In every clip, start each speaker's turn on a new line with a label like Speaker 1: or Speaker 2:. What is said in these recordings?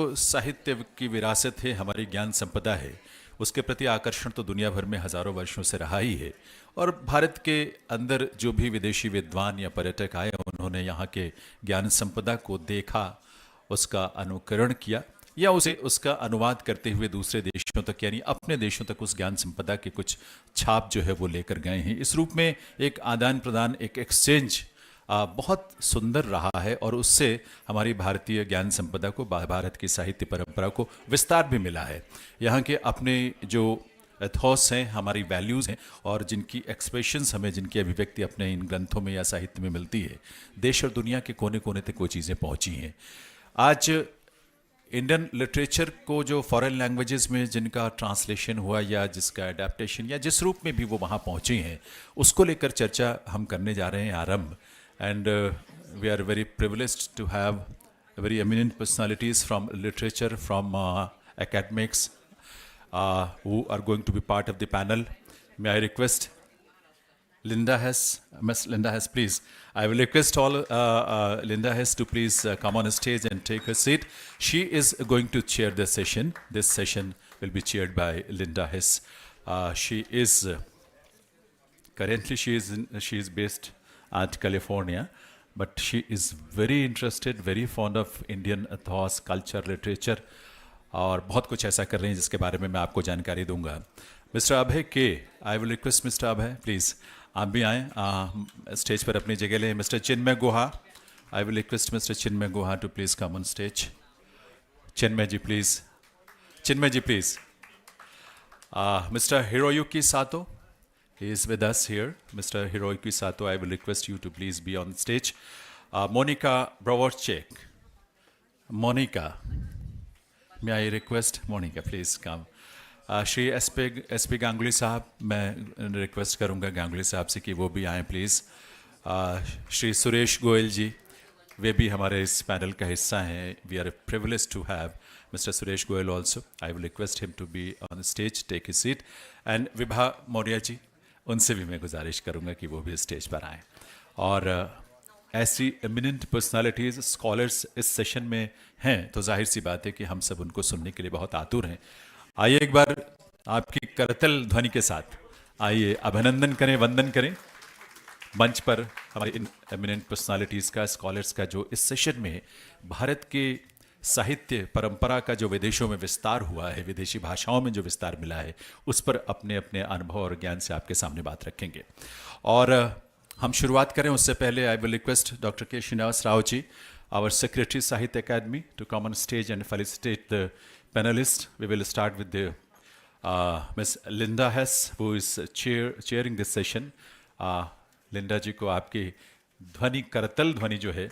Speaker 1: साहित्य की विरासत है, हमारी ज्ञान संपदा है, उसके प्रति आकर्षण तो दुनिया भर में हजारों वर्षों से रहा ही है। और भारत के अंदर जो भी विदेशी विद्वान या पर्यटक आए, उन्होंने यहाँ के ज्ञान संपदा को देखा, उसका अनुकरण किया या उसे उसका अनुवाद करते हुए दूसरे देशों तक यानी अपने देशों तक उस ज्ञान संपदा के कुछ छाप जो है वो लेकर गए हैं। इस रूप में एक आदान प्रदान, एक एक्सचेंज बहुत सुंदर रहा है और उससे हमारी भारतीय ज्ञान संपदा को, भारत की साहित्य परंपरा को विस्तार भी मिला है। यहाँ के अपने जो एथॉस हैं, हमारी वैल्यूज़ हैं और जिनकी एक्सप्रेशंस हमें, जिनकी अभिव्यक्ति अपने इन ग्रंथों में या साहित्य में मिलती है, देश और दुनिया के कोने कोने तक वो चीज़ें पहुँची हैं। आज इंडियन लिटरेचर को जो फॉरेन लैंग्वेजेस में जिनका ट्रांसलेशन हुआ या जिसका अडेप्टेशन या जिस रूप में भी वो वहाँ पहुँचे हैं, उसको लेकर चर्चा हम करने जा रहे हैं आरंभ। And we are very privileged to have very eminent personalities from literature, from academics, who are going to be part of the panel. May I request Linda Hess, Miss Linda Hess, please. I will request all Linda Hess to please come on stage and take her seat. She is going to chair the session. This session will be chaired by Linda Hess. She is currently she is based at California, but she is very interested, very fond of Indian ethos, culture, literature, और बहुत कुछ ऐसा कर रहे हैं जिसके बारे में मैं आपको जानकारी दूंगा। मिस्टर अभय के, I will request Mister Abhay please आप भी आएँ, स्टेज पर अपनी जगह लें। Mister Chinmay Guha, I will request Mister Chinmay Guha to please come on stage. Chinmay ji please, Chinmay ji please. Mr. Hiroyuki Sato, he is with us here. Mr. Hiroyuki Sato, I will request you to please be on stage. Monica Bravorchek. Monica, may I request Monica, please come. Shri S P Ganguly साहब, मैं request करूंगा गांगुली साहब से कि वो भी आएँ please. Shri Suresh Goyal ji, वे भी हमारे इस पैनल का हिस्सा हैं। We are privilege to have Mr. Suresh Goyal also. I will request him to be on the stage, take his seat. And Vibha Maurya ji, उनसे भी मैं गुजारिश करूंगा कि वो भी स्टेज पर आएँ। और ऐसी एमिनेंट पर्सनालिटीज़, स्कॉलर्स इस सेशन में हैं, तो जाहिर सी बात है कि हम सब उनको सुनने के लिए बहुत आतुर हैं। आइए एक बार आपकी करतल ध्वनि के साथ आइए अभिनंदन करें, वंदन करें मंच पर हमारी इन एमिनेंट पर्सनालिटीज़ का, स्कॉलर्स का, जो इस सेशन में भारत के साहित्य परंपरा का जो विदेशों में विस्तार हुआ है, विदेशी भाषाओं में जो विस्तार मिला है, उस पर अपने अपने अनुभव और ज्ञान से आपके सामने बात रखेंगे। और हम शुरुआत करें उससे पहले आई will request doctor K Srinivas Rao ji, our secretary Sahitya Akademi, to come on stage and felicitate the panelist. We will start with miss Linda Hayes, who is chairing this session. Linda ji को आपकी ध्वनि, करतल ध्वनि जो है,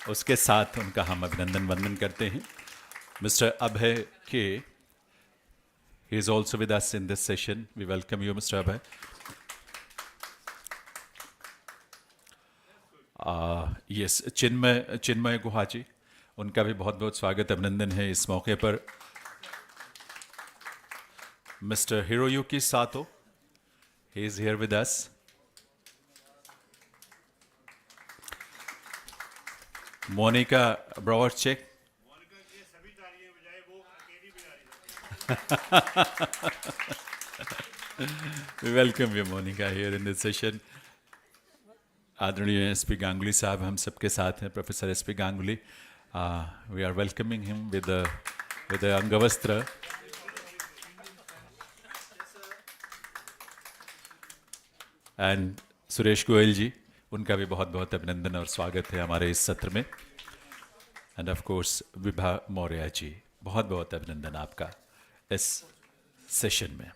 Speaker 1: उसके साथ उनका हम अभिनंदन वंदन करते हैं। Mister Abhay K, he is also with us in this session. We welcome you mister Abhay. Yes, Chinmay Guha ji, उनका भी बहुत बहुत स्वागत, अभिनंदन है इस मौके पर। Mister Hiroyuki Sato, he is here with us. Monica Bravarchek, we welcome you Monica here in this session. आदरणीय एसपी गांगुली साहब हम सबके साथ हैं, professor SP Ganguly. We are welcoming him with angavastra. And Suresh Goyal ji, उनका भी बहुत बहुत अभिनंदन और स्वागत है हमारे इस सत्र में। And of course Vibha Maurya ji, बहुत बहुत अभिनंदन आपका इस सेशन में।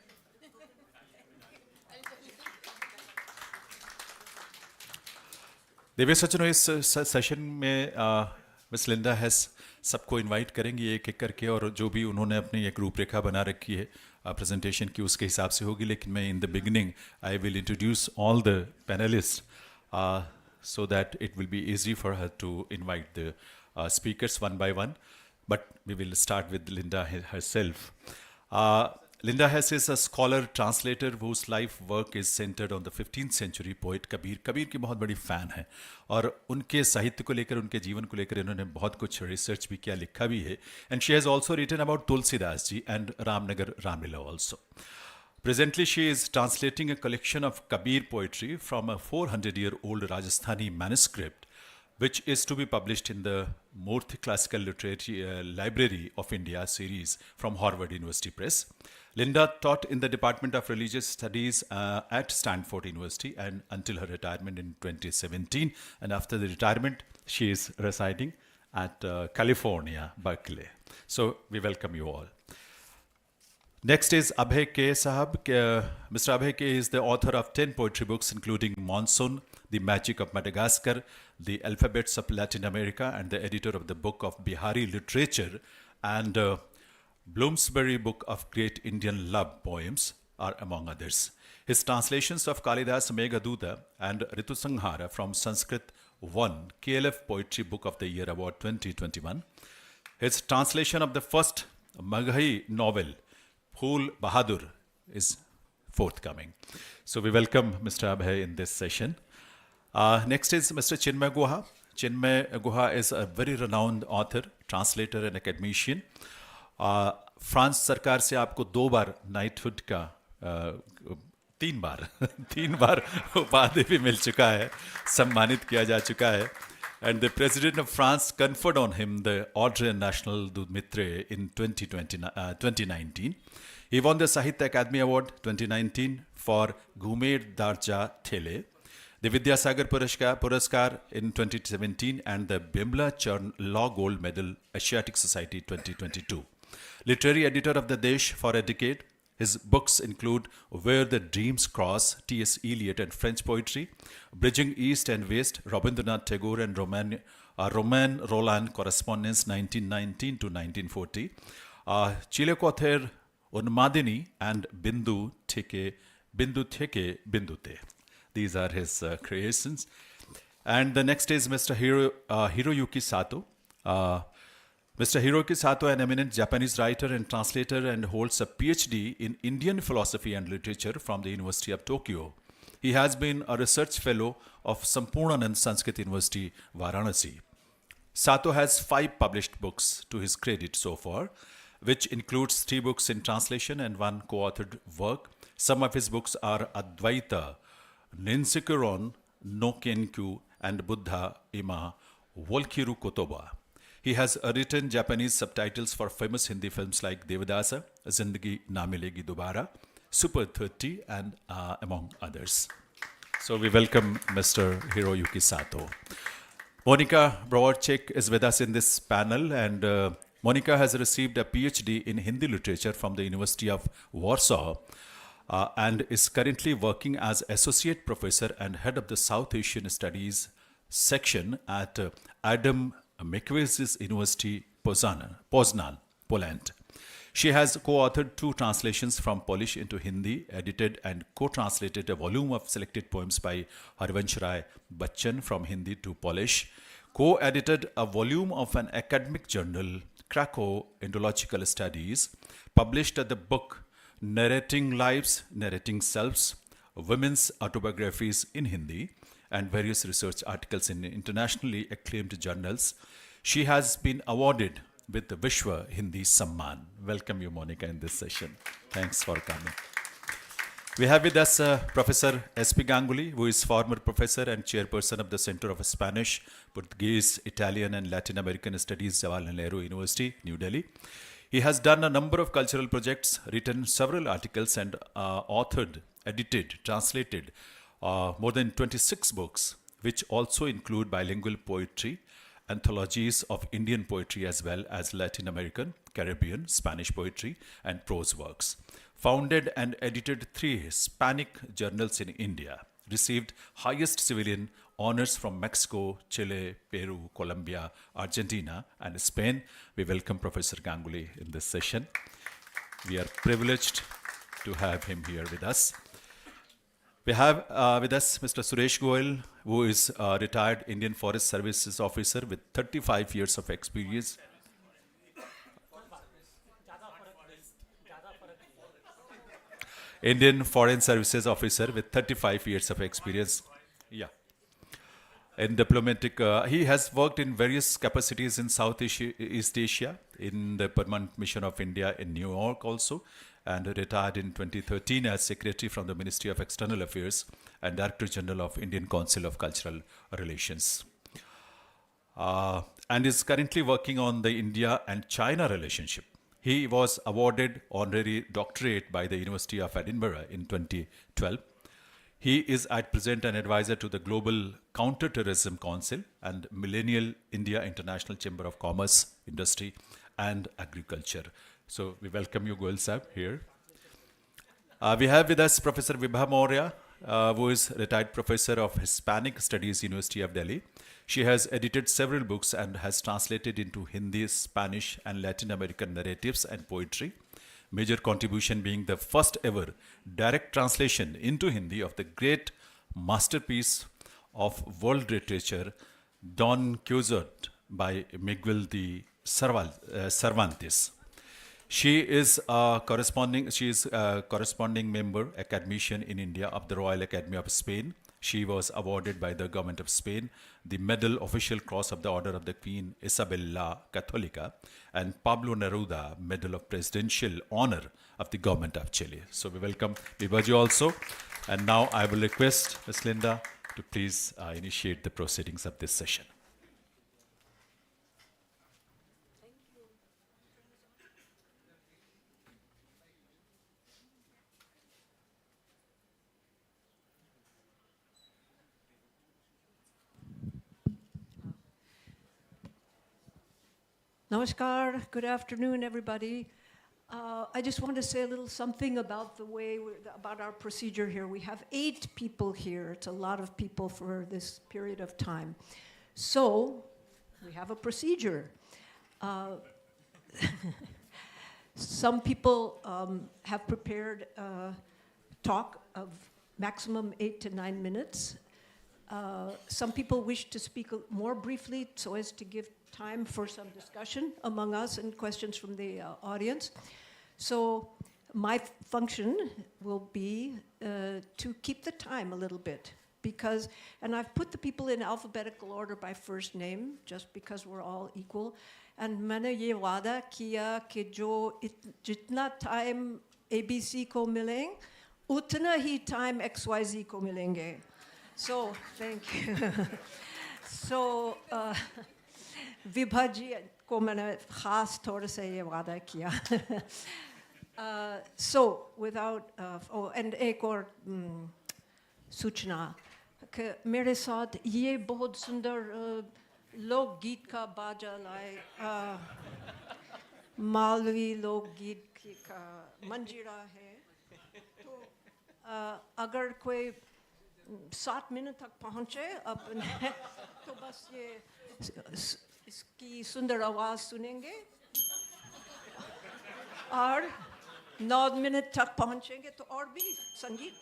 Speaker 1: दिव्य सज्जनों, इस सेशन में मिस लिंडा हेस सबको इनवाइट करेंगी एक एक करके, और जो भी उन्होंने अपनी एक रूपरेखा बना रखी है प्रेजेंटेशन की, उसके हिसाब से होगी। लेकिन मैं in the beginning I will introduce all the panelist so that it will be easy for her to invite the speakers one by one. But we will start with Linda herself. Linda Hess is a scholar translator whose life work is centered on the 15th century poet Kabir. Kabir की बहुत बड़ी fan है और उनके साहित्य को लेकर, उनके जीवन को लेकर इन्होंने बहुत कुछ रिसर्च भी किया, लिखा भी है. And she has also written about Tulsidas ji and Ramnagar Ramlila also. Presently, she is translating a collection of Kabir poetry from a 400-year-old Rajasthani manuscript, which is to be published in the Murthy Classical Literature Library of India series from Harvard University Press. Linda taught in the Department of Religious Studies at Stanford University and until her retirement in 2017. And after the retirement, she is residing at California, Berkeley. So we welcome you all. Next is Abhay K. Sahab. Mr. Abhay K. is the author of 10 poetry books, including Monsoon, The Magic of Madagascar, The Alphabets of Latin America, and the editor of the Book of Bihari Literature and Bloomsbury Book of Great Indian Love Poems are among others. His translations of Kalidas Meghaduta and Ritusanghara from Sanskrit won KLF Poetry Book of the Year Award 2021. His translation of the first Maghai novel, Phul Bahadur, is forthcoming. So we welcome Mr. Abhay in this session. Next is Mr. Chinmay Guha. Chinmay Guha is a very renowned author, translator and academician. France सरकार से आपको 2 बार knighthood का 3 बार उपाधि भी मिल चुका है, सम्मानित किया जा चुका है. And the President of France conferred on him the Ordre National du Mitre in 2019. He won the Sahitya Academy Award 2019 for Gumer Darja Thele, the Vidyasagar Puraskar in 2017, and the Bimla Churn Law Gold Medal Asiatic Society 2022. Literary editor of the Desh for a decade. His books include Where the Dreams Cross, T.S. Eliot and French Poetry, Bridging East and West, Rabindranath Tagore and Romain Roland Correspondence 1919 to 1940, Chilekother Unmadini and Bindu Theke Bindute. These are his creations. And the next is Mr. Hiroyuki Sato. Mr. Hiroyuki Sato, an eminent Japanese writer and translator, and holds a PhD in Indian philosophy and literature from the University of Tokyo. He has been a research fellow of Sampurnanand Sanskrit University, Varanasi. Sato has 5 published books to his credit so far, which includes 3 books in translation and 1 co-authored work. Some of his books are Advaita, Ninsikuron, no Kenkyu, and Buddha Ima Volkiru Kotoba. He has written Japanese subtitles for famous Hindi films like Devadasa, Zindagi Na Milegi Dobara, Super 30, and among others. So we welcome Mr. Hiroyuki Sato. Monica Browarczyk is with us in this panel, and Monica has received a PhD in Hindi literature from the University of Warsaw and is currently working as associate professor and head of the South Asian Studies section at Adam Mickiewicz University, Poznan, Poland. She has co-authored 2 translations from Polish into Hindi, edited and co-translated a volume of selected poems by Harivansh Rai Bachchan from Hindi to Polish, co-edited a volume of an academic journal, Krakow Indological Studies, published the book Narrating Lives, Narrating Selves, Women's Autobiographies in Hindi, and various research articles in internationally acclaimed journals. She has been awarded with the Vishwa Hindi Samman. Welcome you, Monica, in this session. Thanks for coming. We have with us Professor S.P. Ganguly, who is former professor and chairperson of the Center of Spanish, Portuguese, Italian, and Latin American Studies, Jawaharlal Nehru University, New Delhi. He has done a number of cultural projects, written several articles, and authored, edited, translated more than 26 books, which also include bilingual poetry, anthologies of Indian poetry as well as Latin American, Caribbean, Spanish poetry, and prose works. Founded and edited 3 Hispanic journals in India. Received highest civilian honors from Mexico, Chile, Peru, Colombia, Argentina, and Spain. We welcome Professor Ganguly in this session. We are privileged to have him here with us. We have with us Mr. Suresh Goyal, who is a retired Indian Forest Services officer with 35 years of experience. Indian Foreign Services officer with 35 years of experience. Yeah. In diplomatic, he has worked in various capacities in East Asia, in the Permanent Mission of India in New York also, and retired in 2013 as Secretary from the Ministry of External Affairs and Director General of Indian Council of Cultural Relations. And is currently working on the India and China relationship. He was awarded honorary doctorate by the University of Edinburgh in 2012. He is at present an advisor to the Global Counterterrorism Council and Millennial India International Chamber of Commerce, Industry and Agriculture. So we welcome you, Goel Sahib, here. We have with us Professor Vibha Maurya, who is retired professor of Hispanic Studies, University of Delhi. She has edited several books and has translated into Hindi, Spanish and Latin American narratives and poetry. Major contribution being the first ever direct translation into Hindi of the great masterpiece of world literature, Don Quixote by Miguel de Cervantes. She is a corresponding member, academician in India of the Royal Academy of Spain. She was awarded by the government of Spain the Medal Official Cross of the Order of the Queen Isabella Catholica and Pablo Neruda Medal of Presidential Honor of the government of Chile. So we welcome Vibhaji also. And now I will request Ms. Linda to please initiate the proceedings of this session.
Speaker 2: Namaskar, good afternoon, everybody. I just want to say a little something about about our procedure here. We have 8 people here. It's a lot of people for this period of time. So, we have a procedure. Some people have prepared a talk of maximum 8 to 9 minutes. Some people wish to speak more briefly so as to give time for some discussion among us and questions from the audience. So my function will be to keep the time a little bit because, and I've put the people in alphabetical order by first name just because we're all equal. And मैंने ये वादा किया कि जो जितना time ABC को मिलेंगे, उतना ही time XYZ को मिलेंगे. So, thank you. So, Vibha जी को मैंने खास थोड़ा सा ये वादा किया. So, without, and एक और सूचना कि मेरे साथ ये बहुत सुंदर लोकगीत का बाजा लाए, मालवी लोकगीत का मंजीरा है. तो अगर कोई 7 मिनट तक पहुँचे अपने तो बस ये इसकी सुंदर आवाज़ सुनेंगे और 9 मिनट तक पहुँचेंगे तो और भी संगीत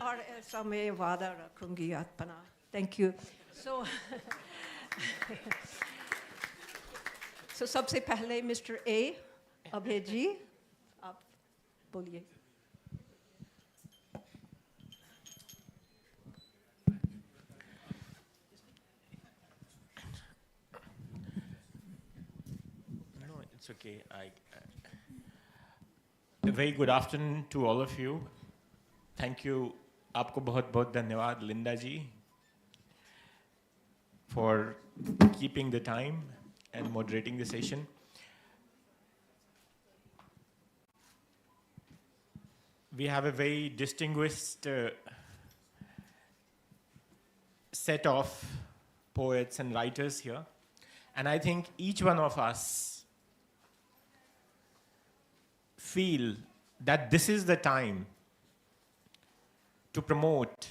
Speaker 2: और ऐसा मैं वादा रखूँगी अपना. Thank you. So, so सबसे पहले Mr. A, अभय जी, आप बोलिए.
Speaker 3: It's okay. A very good afternoon to all of you. Thank you. आपको बहुत-बहुत धन्यवाद, Linda ji, for keeping the time and moderating the session. We have a very distinguished set of poets and writers here. And I think each one of us feel that this is the time to promote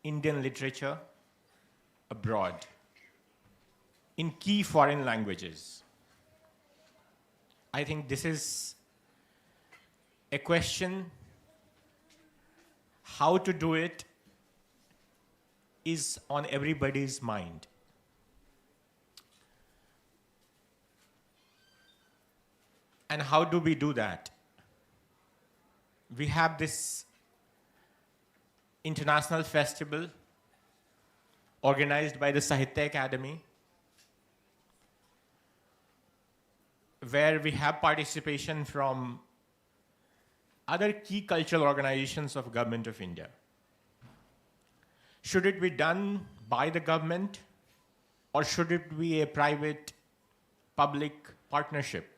Speaker 3: Indian literature abroad in key foreign languages. I think this is a question. How to do it is on everybody's mind. And how do we do that? we have this international festival organized by the Sahitya Academy, where we have participation from other key cultural organizations of Government of India. Should it be done by the government, or should it be a private public partnership?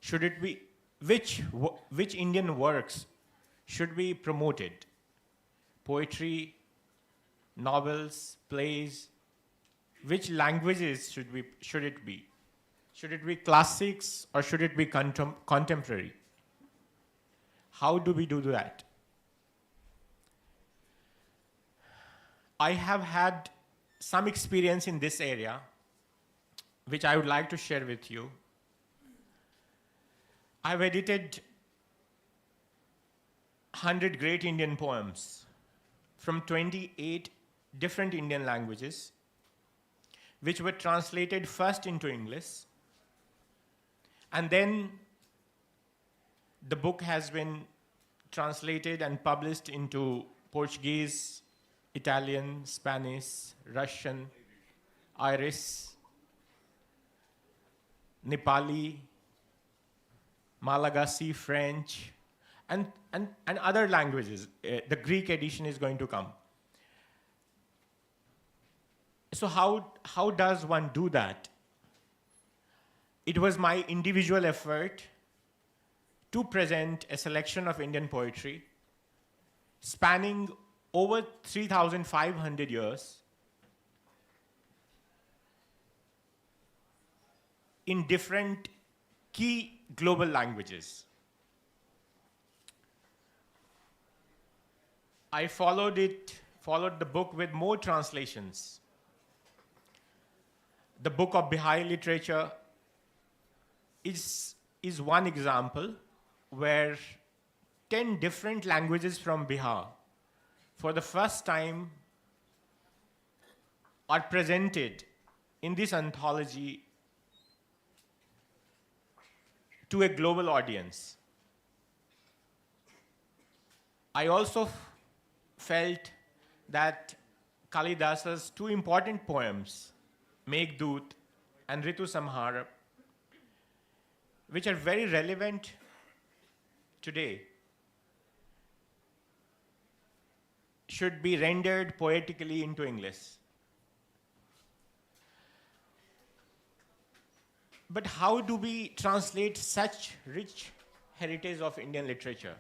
Speaker 3: Should it be, which Indian works should be promoted? Poetry, novels, plays, which languages should it be? Should it be classics or should it be contemporary? How do we do that? I have had some experience in this area, which I would like to share with you. I've edited 100 great Indian poems from 28 different Indian languages, which were translated first into English, and then the book has been translated and published into Portuguese, Italian, Spanish, Russian, Irish, Nepali, Malagasy, French, and other languages. The Greek edition is going to come. So how does one do that? It was my individual effort to present a selection of Indian poetry spanning over 3,500 years in different key global languages. I followed the book with more translations. The book of Bihari literature is one example where 10 different languages from Bihar for the first time are presented in this anthology to a global audience. I also felt that Kalidasa's two important poems, Meghdoot and Ritu Samhara, which are very relevant today, should be rendered poetically into English. But how do we translate such rich heritage of Indian literature?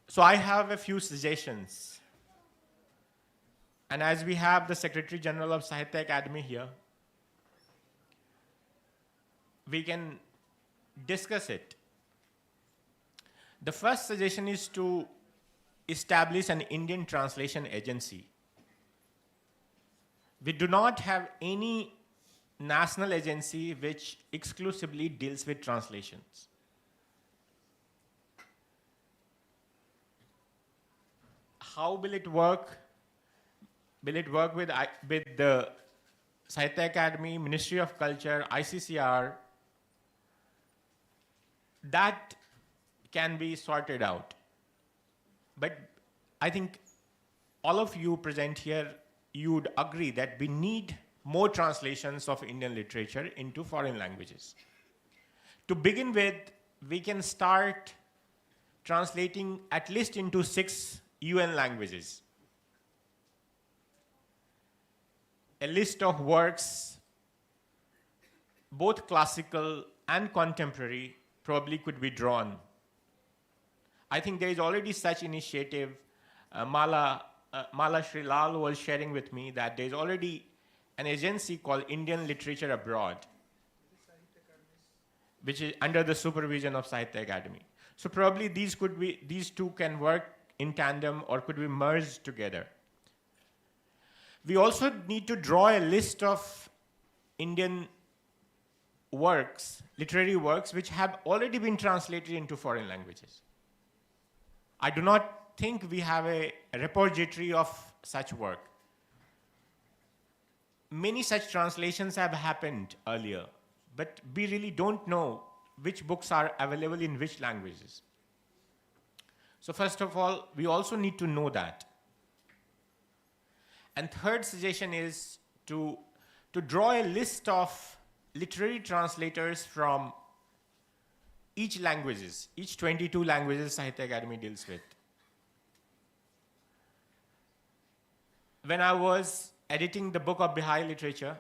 Speaker 3: So I have a few suggestions. And as we have the Secretary General of Sahitya Academy here, we can discuss it. The first suggestion is to establish an Indian translation agency. We do not have any national agency which exclusively deals with translations. How will it work? Will it work with the Sahitya Academy, Ministry of Culture, ICCR? That can be sorted out. But I think all of you present here, you would agree that we need more translations of Indian literature into foreign languages. To begin with, we can start translating at least into 6 UN languages. A list of works, both classical and contemporary, probably could be drawn. I think there is already such initiative. Mala Srilal was sharing with me that there is already an agency called Indian Literature Abroad, which is under the supervision of Sahitya Academy. So probably these two can work in tandem or could be merged together. We also need to draw a list of Indian works, literary works, which have already been translated into foreign languages. I do not think we have a repository of such work. Many such translations have happened earlier, but we really don't know which books are available in which languages. So first of all, we also need to know that. And third suggestion is to draw a list of literary translators from each 22 languages Sahitya Academy deals with. When I was editing the book of Bihari literature,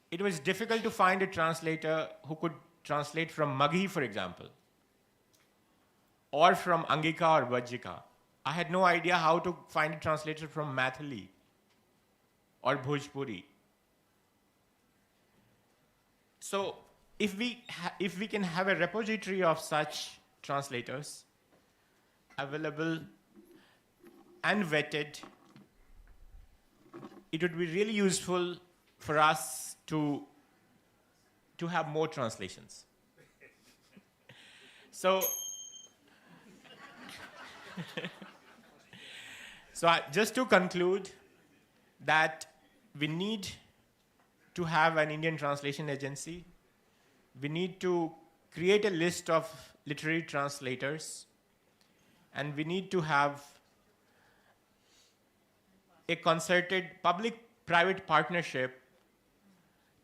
Speaker 3: it was difficult to find a translator who could translate from Maghi, for example, or from Angika or Vajjika. I had no idea how to find a translator from Mathili or Bhojpuri. So if we can have a repository of such translators available and vetted, it would be really useful for us to have more translations. So just to conclude, that we need to have an Indian translation agency. We need to create a list of literary translators, and we need to have a concerted public-private partnership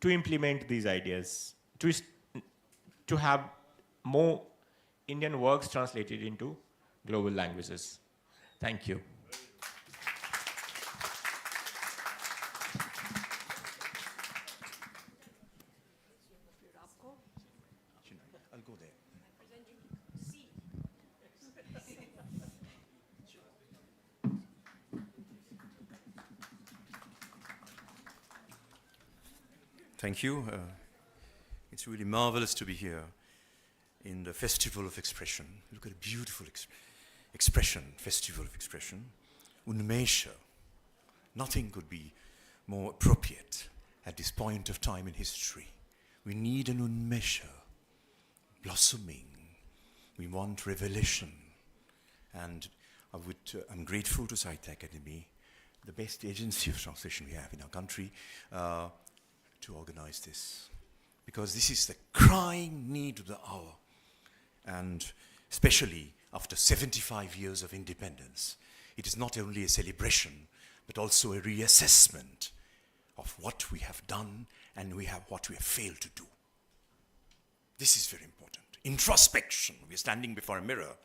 Speaker 3: to implement these ideas, to have more Indian works translated into global languages. Thank you.
Speaker 4: I'll go there. Thank you. It's really marvelous to be here in the Festival of Expression. Look at a beautiful expression, Festival of Expression. UNMESHA. Nothing could be more appropriate at this point of time in history. We need an UNMESHA blossoming. We want revelation. And I'm grateful to Sahitya Academy, the best agency of translation we have in our country, to organize this. Because this is the crying need of the hour. And especially after 75 years of independence, it is not only a celebration, but also a reassessment of what we have done and what we have failed to do. This is very important. Introspection. We are standing before a mirror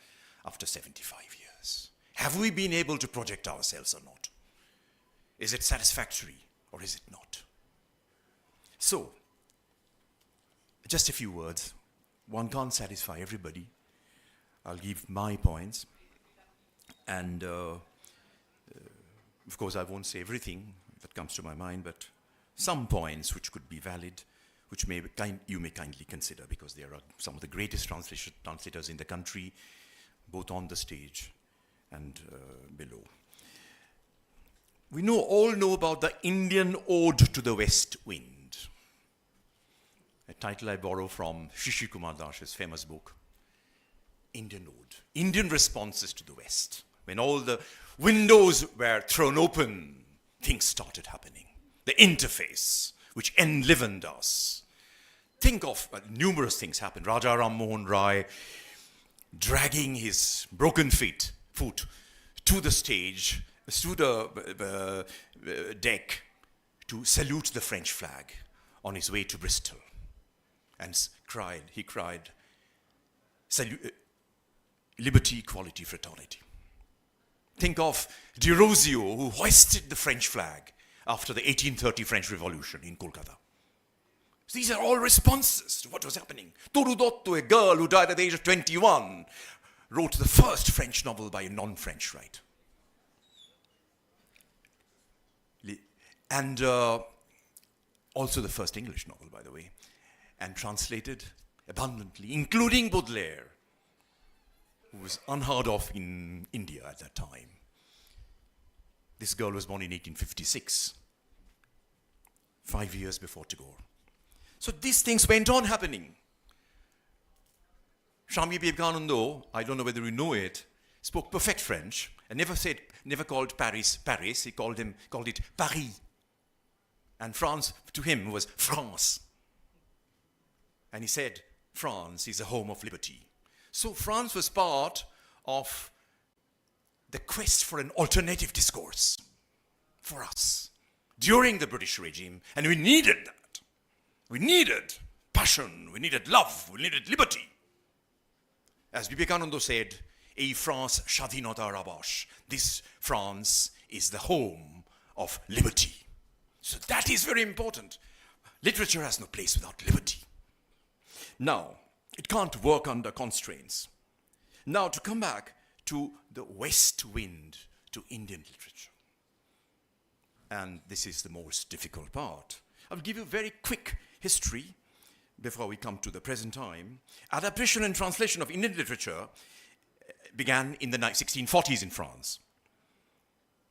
Speaker 4: after 75 years. Have we been able to project ourselves or not? Is it satisfactory or is it not? So, just a few words. One can't satisfy everybody. I'll give my points. And of course, I won't say everything that comes to my mind, but some points which could be valid, which you may kindly consider, because there are some of the greatest translators in the country, both on the stage and below. We all know about the Indian Ode to the West Wind, a title I borrow from Shishir Kumar Das's famous book, Indian Ode. Indian responses to the West. When all the windows were thrown open, things started happening. The interface, which enlivened us. Think of numerous things happened. Raja Ram Mohan Rai dragging his broken foot to the stage, to the deck, to salute the French flag on his way to Bristol. And he cried, liberty, equality, fraternity. Think of Desrosiers, who hoisted the French flag after the 1830 French Revolution in Kolkata. These are all responses to what was happening. Toru Dotto, a girl who died at the age of 21, wrote the first French novel by a non-French writer. And also the first English novel, by the way, and translated abundantly, including Baudelaire, who was unheard of in India at that time. This girl was born in 1856, 5 years before Tagore. So these things went on happening. Swami Vivekananda, I don't know whether you know it, spoke perfect French and never called Paris Paris. He called it Paris. And France to him was France. And he said, France is a home of liberty. So France was part of the quest for an alternative discourse for us during the British regime, and we needed that. We needed passion, we needed love, we needed liberty. As Vivekananda said, "A France Shadhinata Rabash." This France is the home of liberty. So that is very important. Literature has no place without liberty. Now, it can't work under constraints. Now, to come back to the west wind to Indian literature. And this is the most difficult part. I'll give you a very quick history before we come to the present time. Adaptation and translation of Indian literature began in the 1640s in France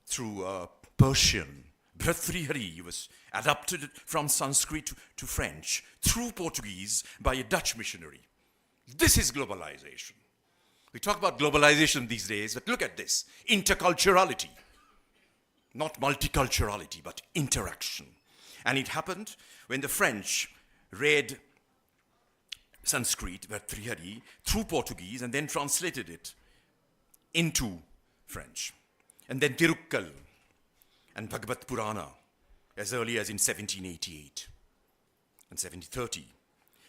Speaker 4: through Persian. Bhartrihari was adapted from Sanskrit to French through Portuguese by a Dutch missionary. This is globalization. We talk about globalization these days, but look at this. Interculturality. Not multiculturality, but interaction. And it happened when the French read Sanskrit, Bhartrihari, through Portuguese and then translated it into French. And then Tirukkal and Bhagavad Purana as early as in 1788 and 1730.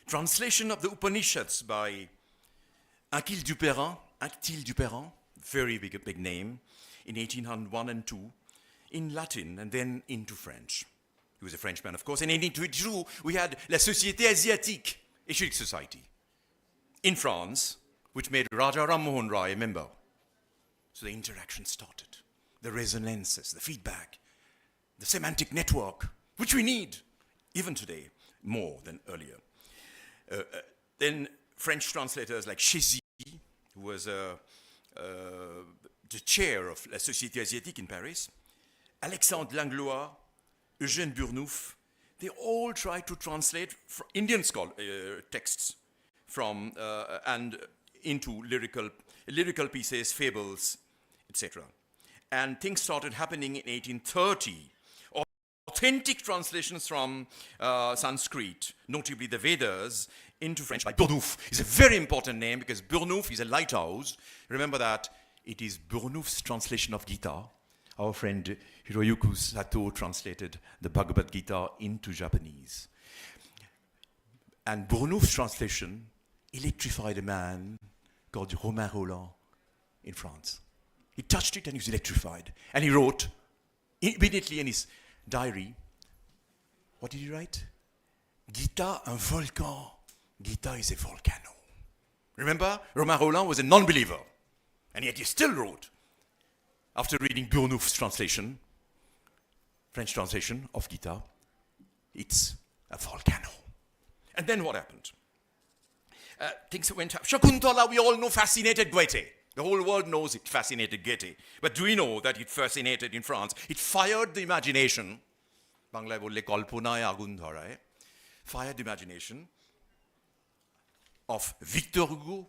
Speaker 4: Translation of the Upanishads by Achille Dupérin, very big name, in 1801 and 2, in Latin and then into French. He was a Frenchman, of course. And in 1822, we had La Société Asiatique, Asiatic Society, in France, which made Raja Ram Mohan Rai a member. So the interaction started, the resonances, the feedback, the semantic network, which we need, even today, more than earlier. Then French translators like Chézy, who was the chair of La Société Asiatique in Paris, Alexandre Langlois, Eugène Burnouf, they all tried to translate Indian texts from and into lyrical pieces, fables, etc. And things started happening in 1830. Authentic translations from Sanskrit, notably the Vedas, into French by Burnouf is a very important name because Burnouf is a lighthouse. Remember that it is Burnouf's translation of Gita. Our friend Hiroyuki Sato translated the Bhagavad Gita into Japanese. And Burnouf's translation electrified a man called Romain Rolland in France. He touched it and he was electrified. And he wrote immediately in his diary, what did he write? Gita, un volcan. Gita is a volcano. Remember, Romain Rolland was a non-believer. And yet he still wrote, after reading Burnouf's translation, French translation of Gita, it's a volcano. And then what happened? Things went up. Shakuntala, we all know, fascinated Goethe. The whole world knows it fascinated Goethe. But do we know that it fascinated in France? It fired the imagination. Banglaয় বললে কল্পনায় আগুন ধরায়. Fired the imagination of Victor Hugo,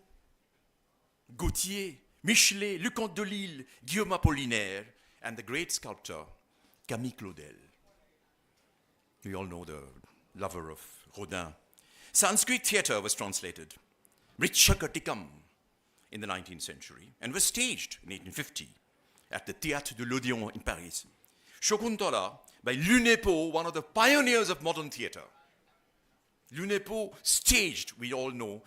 Speaker 4: Gautier, Michelet, Leconte de Lisle, Guillaume Apollinaire, and the great sculptor Camille Claudel. We all know the lover of Rodin. Sanskrit theatre was translated, Mritshakatikam, in the 19th century, and was staged in 1850 at the Théâtre de l'Odéon in Paris. Shakuntala by Lunépeau, one of the pioneers of modern theatre. Lunépeau staged, we all know,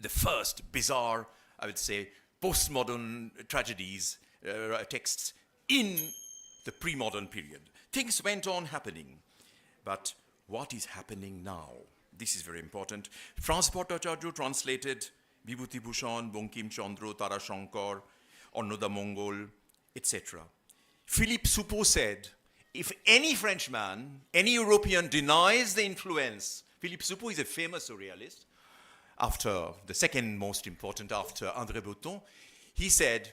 Speaker 4: the first bizarre, I would say, postmodern tragedies, texts in the pre-modern period. Things went on happening, but what is happening now? This is very important. Franz Bhattacharya translated Vibhuti Bhushan, Bankim Chandra, Tara Shankar, Annoda Mongol, etc. Philippe Soupeau said, if any Frenchman, any European denies the influence, Philippe Soupeau is a famous surrealist, after the second most important after André Breton, he said,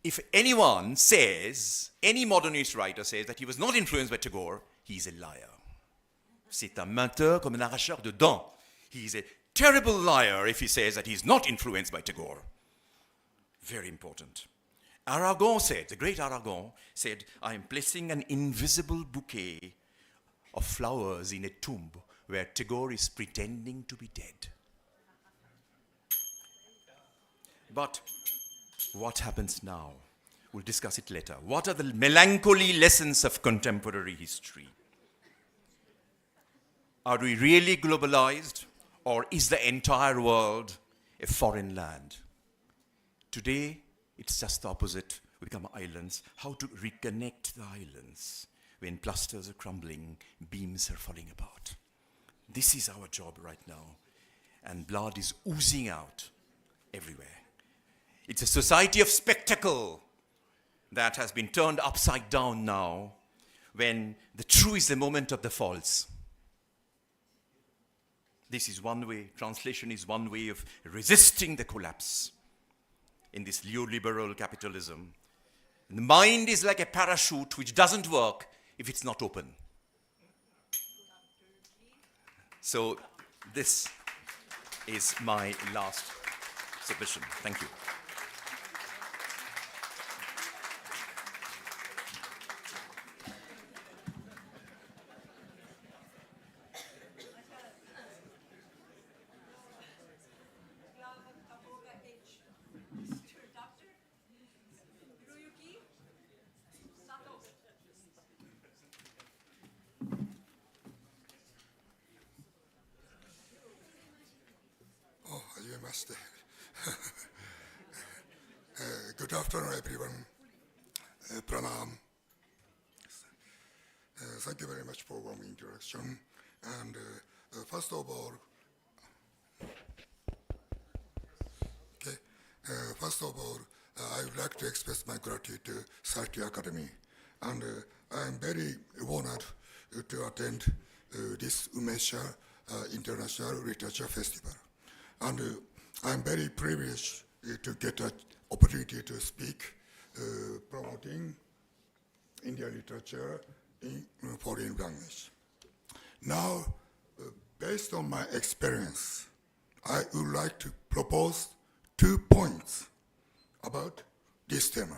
Speaker 4: if anyone says, any modernist writer says that he was not influenced by Tagore, he is a liar. C'est un menteur comme un arracheur de dents. He is a terrible liar if he says that he is not influenced by Tagore. Very important. Aragon said, the great Aragon said, I am placing an invisible bouquet of flowers in a tomb where Tagore is pretending to be dead. But what happens now? We'll discuss it later. What are the melancholy lessons of contemporary history? Are we really globalized, or is the entire world a foreign land? Today, it's just the opposite. We become islands. How to reconnect the islands when clusters are crumbling, beams are falling apart? This is our job right now. And blood is oozing out everywhere. It's a society of spectacle that has been turned upside down now, when the true is the moment of the false. This is one way, translation is one way of resisting the collapse in this neoliberal capitalism. The mind is like a parachute which doesn't work if it's not open. So this is my last submission. Thank you.
Speaker 5: Good afternoon, everyone. Pranam. Thank you very much for warm introduction. And first of all, I would like to express my gratitude to Sahittya Academy. And I am very honored to attend this UNMESHA International Literature Festival. And I am very privileged to get an opportunity to speak promoting Indian literature in foreign language. Now, based on my experience, I would like to propose 2 points about this theme.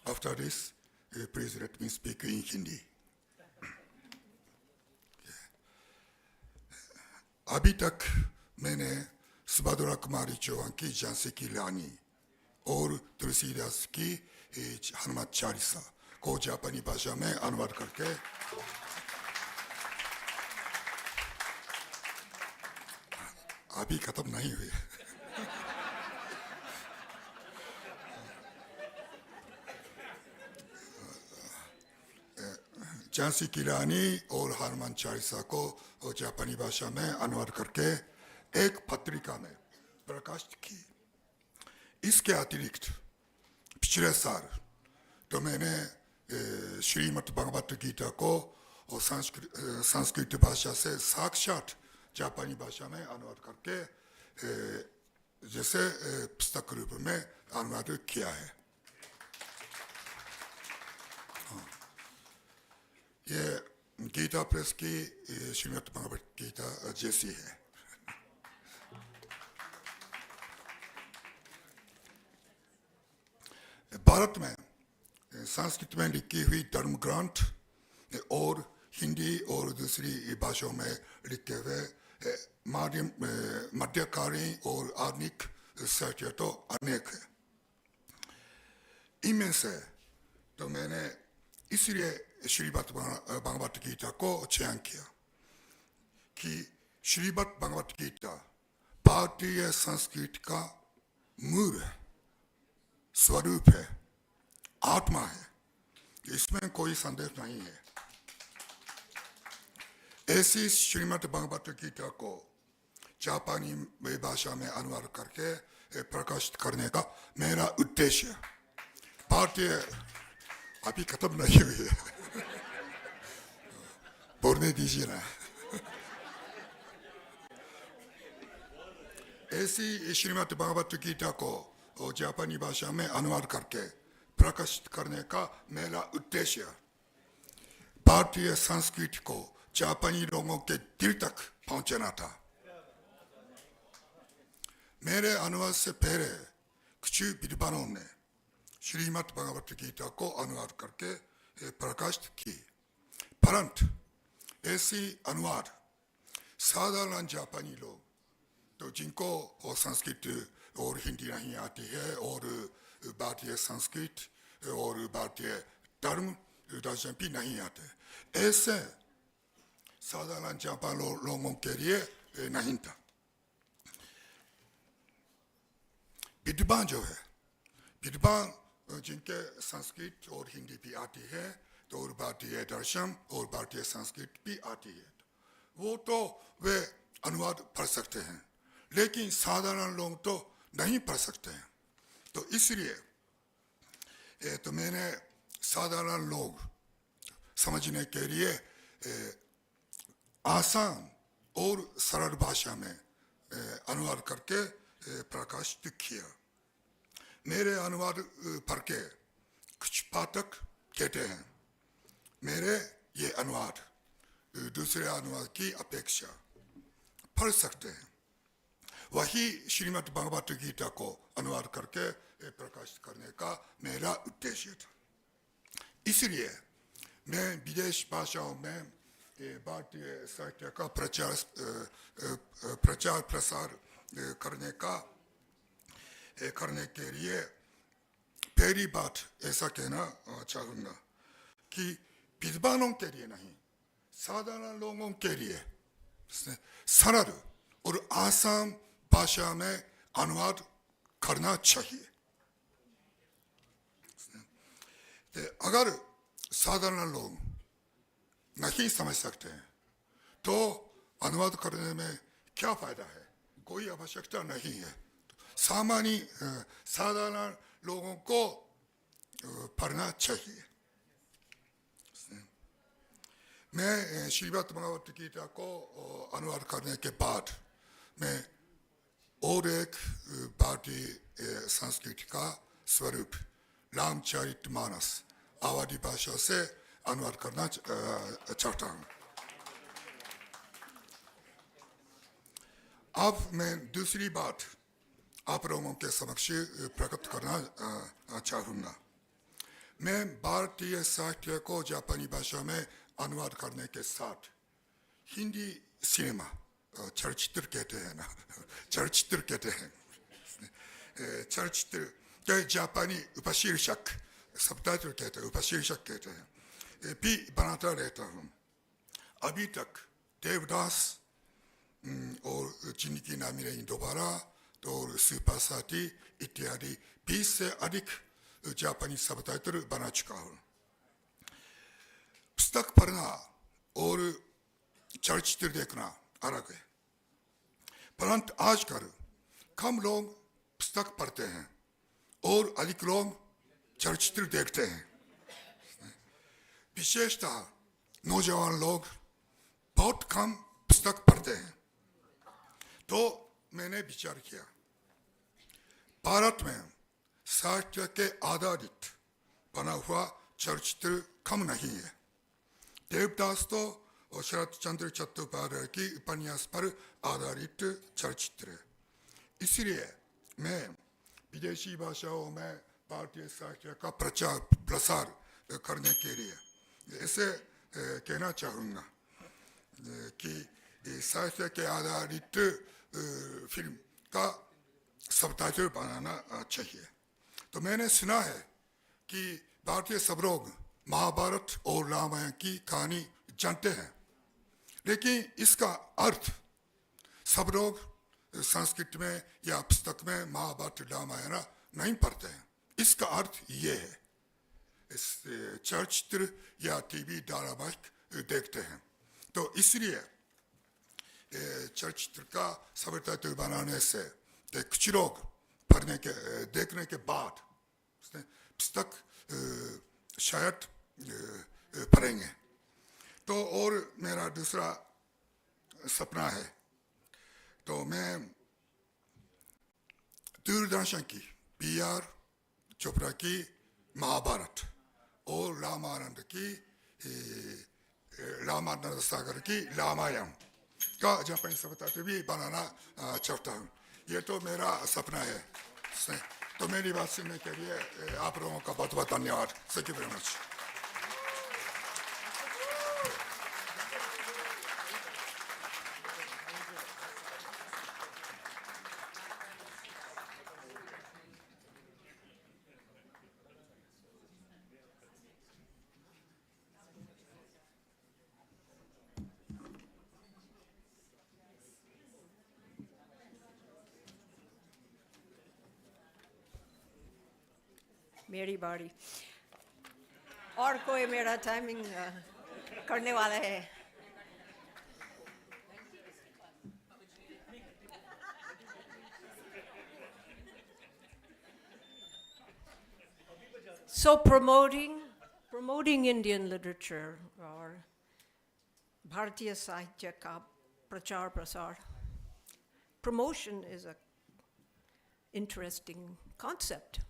Speaker 5: After this, please let me speak in Hindi. अभी तक मैंने सुभद्रा कुमारी चौहान की झांसी की रानी और तुलसीदास की हनुमान चालीसा को जापानी भाषा में अनुवाद करके अभी खत्म नहीं हुई। झांसी की रानी और हनुमान चालीसा को जापानी भाषा में अनुवाद करके एक पत्रिका में प्रकाशित की। इसके अतिरिक्त पिछले साल तो मैंने श्रीमद् भगवत गीता को संस्कृत भाषा से साक्षात जापानी भाषा में अनुवाद करके जैसे पुस्तक रूप में अनुवाद किया है। ये गीता प्रेस की श्रीमद् भगवत गीता जैसी है। भारत में संस्कृत में लिखी हुई धर्म ग्रंथ और हिंदी और दूसरी भाषाओं में लिखे हुए मध्यकालीन और आधुनिक साहित्य तो अनेक है। इनमें से तो मैंने इसलिए श्रीमद् भगवत गीता को चयन किया कि श्रीमद् भगवत गीता भारतीय संस्कृति का मूल है, स्वरूप है, आत्मा है, इसमें कोई संदेह नहीं है। ऐसी श्रीमद् भगवत गीता को जापानी भाषा में अनुवाद करके प्रकाशित करने का मेरा उद्देश्य भारतीय अभी खत्म नहीं हुई है, बोलने दीजिए ना। ऐसी श्रीमद् भगवत गीता को जापानी भाषा में अनुवाद करके प्रकाशित करने का मेरा उद्देश्य भारतीय संस्कृति को जापानी लोगों के दिल तक पहुंचाना था। मेरे अनुवाद से पहले कुछ विद्वानों ने श्रीमद् भगवत गीता को अनुवाद करके प्रकाशित की, परंतु ऐसी अनुवाद साधारण जापानी लोग तो जिनको और संस्कृत और हिंदी नहीं आती है और भारतीय संस्कृत और भारतीय धर्म दर्शन भी नहीं आते, ऐसे साधारण जापानी लोगों के लिए नहीं था। विद्वान जो है, विद्वान जिनके संस्कृत और हिंदी भी आती है तो और भारतीय दर्शन और भारतीय संस्कृत भी आती है, वो तो वे अनुवाद पढ़ सकते हैं, लेकिन साधारण लोग तो नहीं पढ़ सकते हैं। तो इसलिए तो मैंने साधारण लोग समझने के लिए आसान और सरल भाषा में अनुवाद करके प्रकाशित किया। मेरे अनुवाद पढ़ के कुछ पाठक कहते हैं मेरे ये अनुवाद दूसरे अनुवाद की अपेक्षा पढ़ सकते हैं। वही श्रीमद् भगवत गीता को अनुवाद करके प्रकाशित करने का मेरा उद्देश्य था। इसलिए मैं विदेश भाषाओं में भारतीय साहित्य का प्रचार प्रसार करने के लिए पहली बात ऐसा कहना चाहूँगा कि विद्वानों के लिए नहीं, साधारण लोगों के लिए सरल और आसान भाषा में अनुवाद करना चाहिए। अगर साधारण लोग नहीं समझ सकते हैं तो अनुवाद करने में क्या फायदा है, कोई आवश्यकता नहीं है। सामान्य साधारण लोगों को पढ़ना चाहिए। मैं श्रीमद् भगवत गीता को अनुवाद करने के बाद मैं और एक भारतीय संस्कृति का स्वरूप रामचरितमानस आवादी भाषा से अनुवाद करना चाहता हूँ। अब मैं दूसरी बात आप लोगों के समक्ष प्रकट करना चाहूँगा। मैं भारतीय साहित्य को जापानी भाषा में अनुवाद करने के साथ हिंदी सिनेमा, चलचित्र कहते हैं ना, चलचित्र कहते हैं, चलचित्र के जापानी उपशीर्षक, सबटाइटल कहते हैं, उपशीर्षक कहते हैं, भी बनाता रहता हूँ। अभी तक देवदास और जिनकी नामी नहीं दोबारा और सुपासाती इत्यादि 20 से अधिक जापानी सबटाइटल बना चुका हूँ। पुस्तक पढ़ना और चलचित्र देखना अलग है, परंतु आजकल कम लोग पुस्तक पढ़ते हैं और अधिक लोग चलचित्र देखते हैं। विशेषतः नौजवान लोग बहुत कम पुस्तक पढ़ते हैं। तो मैंने विचार किया भारत में साहित्य के आधारित बना हुआ चलचित्र कम नहीं है। देवदास तो और शरत चंद्र चट्टोपाध्याय की उपन्यास पर आधारित चलचित्र है। इसलिए मैं विदेशी भाषाओं में भारतीय साहित्य का प्रचार प्रसार करने के लिए ऐसे कहना चाहूँगा कि साहित्य के आधारित फिल्म का सबटाइटल बनाना चाहिए। तो मैंने सुना है कि भारतीय सब लोग महाभारत और रामायण की कहानी जानते हैं, लेकिन इसका अर्थ सब लोग संस्कृत में या पुस्तक में महाभारत रामायण नहीं पढ़ते हैं। इसका अर्थ ये है, इस चलचित्र या टीवी धारावाहिक देखते हैं। तो इसलिए चलचित्र का सबटाइटल बनाने से कुछ लोग पढ़ने के देखने के बाद पुस्तक शायद पढ़ेंगे। तो और मेरा दूसरा सपना है, तो मैं दूरदर्शन की PR चोपड़ा की महाभारत और रामानंद की रामानंद सागर की रामायण का जापानी सबटाइटल भी बनाना चाहता हूँ। ये तो मेरा सपना है। तो मेरी बात सुनने के लिए आप लोगों का बहुत बहुत धन्यवाद। Thank you very much.
Speaker 2: मेरी बारी और कोई मेरा टाइमिंग करने वाला है So promoting Indian literature or Bharatiya Sahitya ka prachar prasar. Promotion is an interesting concept.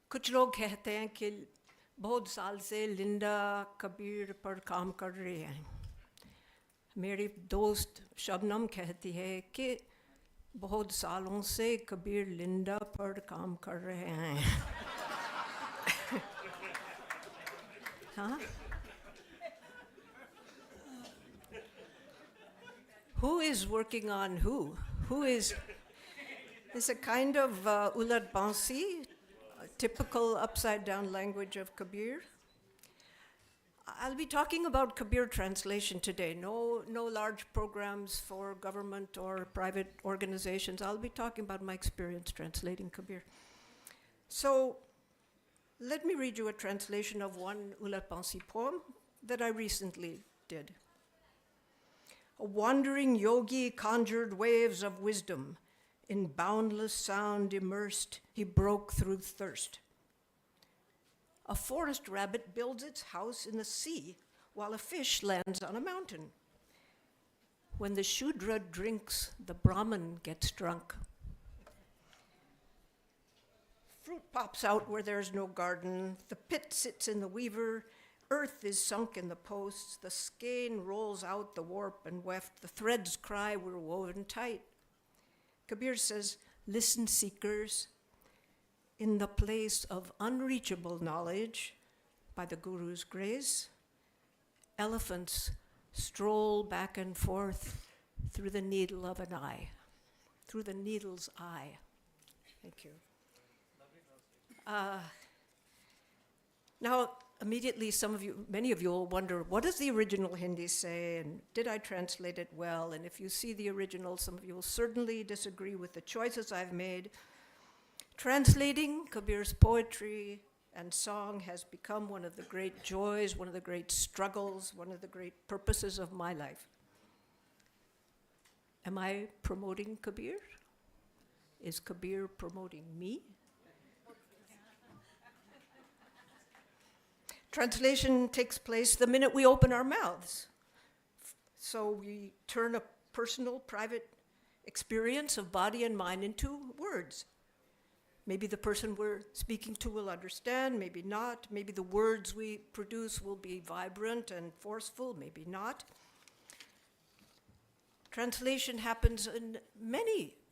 Speaker 2: कुछ लोग कहते हैं कि बहुत साल से लिंडा कबीर पर काम कर रहे हैं मेरी दोस्त शबनम कहती है कि बहुत सालों से कबीर लिंडा पर काम कर रहे हैं हाँ Who is working on who? Who is It's a kind of ulat bansi, typical upside down language of Kabir. I'll be talking about Kabir translation today. No large programs for government or private organizations. I'll be talking about my experience translating Kabir. So let me read you a translation of one Ulat Bansi poem that I recently did. A wandering yogi conjured waves of wisdom. In boundless sound immersed, he broke through thirst. A forest rabbit builds its house in the sea, while a fish lands on a mountain. When the Shudra drinks, the Brahman gets drunk. Fruit pops out where there's no garden. The pit sits in the weaver. Earth is sunk in the posts. The skein rolls out the warp and weft. The threads cry, we're woven tight. Kabir says, listen, seekers. In the place of unreachable knowledge, by the Guru's grace, elephants stroll back and forth through the needle of an eye, through the needle's eye. Thank you. Now, immediately, many of you will wonder, what does the original Hindi say, and did I translate it well? And if you see the original, some of you will certainly disagree with the choices I've made. Translating Kabir's poetry and song has become one of the great joys, one of the great struggles, one of the great purposes of my life. Am I promoting Kabir? Is Kabir promoting me? Translation takes place the minute we open our mouths. So we turn a personal, private experience of body and mind into words. Maybe the person we're speaking to will understand, maybe not. Maybe the words we produce will be vibrant and forceful, maybe not. Translation happens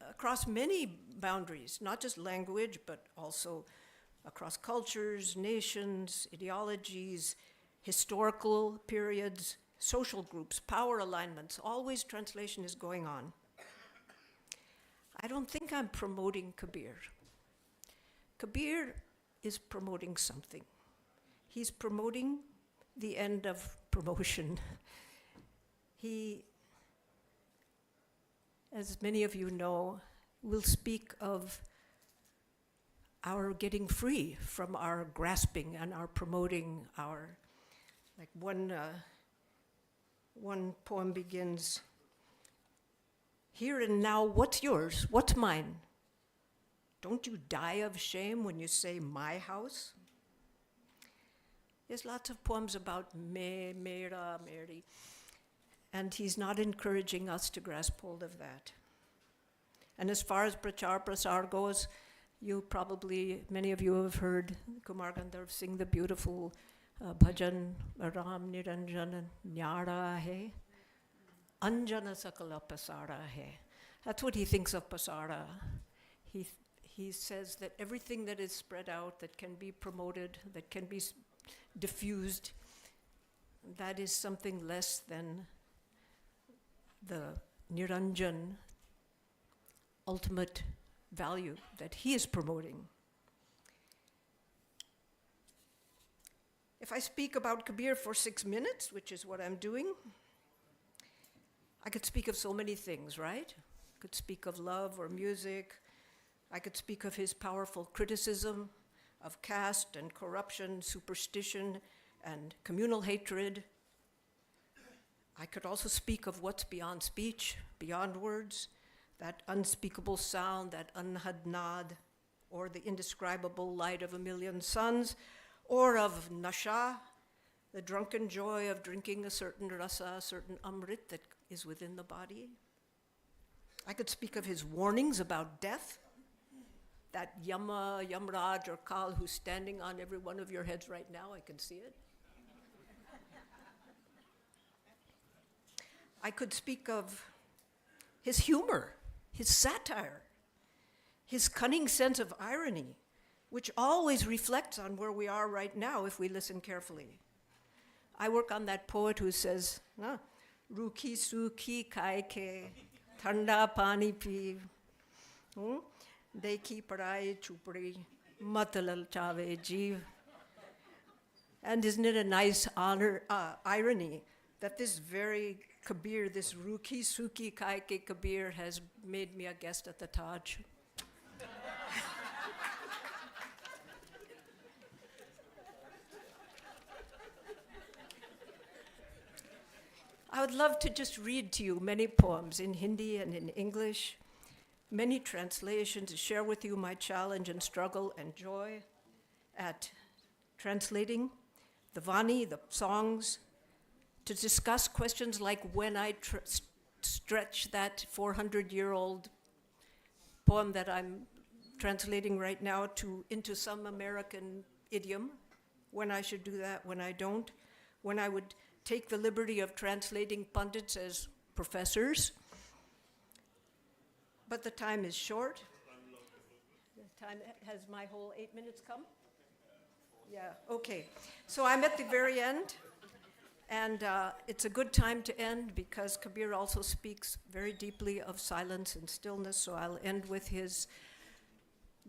Speaker 2: across many boundaries, not just language, but also across cultures, nations, ideologies, historical periods, social groups, power alignments. Always translation is going on. I don't think I'm promoting Kabir. Kabir is promoting something. He's promoting the end of promotion. He, as many of you know, will speak of our getting free from our grasping and our promoting our, like one poem begins, here and now, what's yours? What's mine? Don't you die of shame when you say my house? There's lots of poems about me, mera, meri, and he's not encouraging us to grasp hold of that. And as far as prachar prasar goes, many of you have heard Kumar Gandharv sing the beautiful bhajan, Ram Niranjana Nyara hai, Anjana Sakala Pasara hai. That's what he thinks of pasara. He says that everything that is spread out, that can be promoted, that can be diffused, that is something less than the Niranjan ultimate value that he is promoting. If I speak about Kabir for 6 minutes, which is what I'm doing, I could speak of so many things, right? I could speak of love or music, I could speak of his powerful criticism of caste and corruption, superstition, and communal hatred. I could also speak of what's beyond speech, beyond words, that unspeakable sound, that unhad nad, or the indescribable light of a million suns, or of nasha, the drunken joy of drinking a certain rasa, a certain amrit that is within the body. I could speak of his warnings about death, that Yama, Yamraj, or Kal who's standing on every one of your heads right now, I can see it. I could speak of his humor, his satire, his cunning sense of irony, which always reflects on where we are right now if we listen carefully. I work on that poet who says, Ruki suki kai ke, thanda pani pi, dekhi parai chupri, matalal chave jeev. And isn't it a nice irony that this very Kabir, this Ruki Suki Kai Ke Kabir, has made me a guest at the Taj. I would love to just read to you many poems in Hindi and in English, many translations, to share with you my challenge and struggle and joy at translating the Vani, the songs, to discuss questions like when I stretch that 400-year-old poem that I'm translating right now into some American idiom, when I should do that, when I don't, when I would take the liberty of translating pundits as professors. But the time is short. The time has my whole 8 minutes come? Yeah, okay. So I'm at the very end. And it's a good time to end because Kabir also speaks very deeply of silence and stillness, so I'll end with his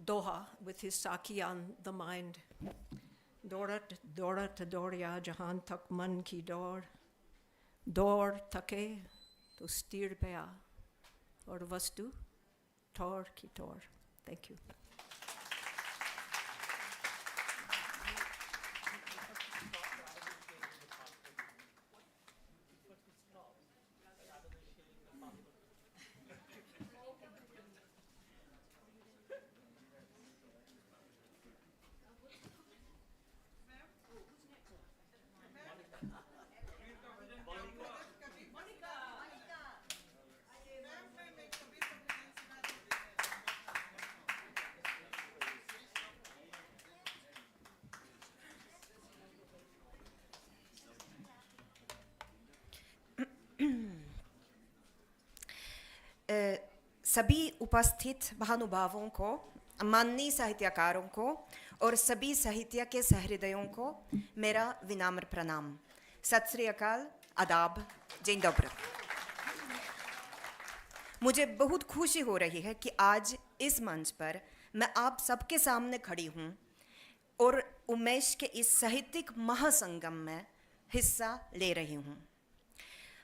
Speaker 2: doha, with his saki on the mind. Dorat, dorat, dorya, jahan tak man ki dor. Dor take, to stir paya. Or vastu, tor ki tor. Thank you.
Speaker 6: सभी उपस्थित महानुभावों को, माननीय साहित्यकारों को और सभी साहित्य के सहृदयों को मेरा विनम्र प्रणाम। सत श्री अकाल, आदाब, dzień dobry। मुझे बहुत खुशी हो रही है कि आज इस मंच पर मैं आप सबके सामने खड़ी हूँ और उमेश के इस साहित्यिक महासंगम में हिस्सा ले रही हूँ।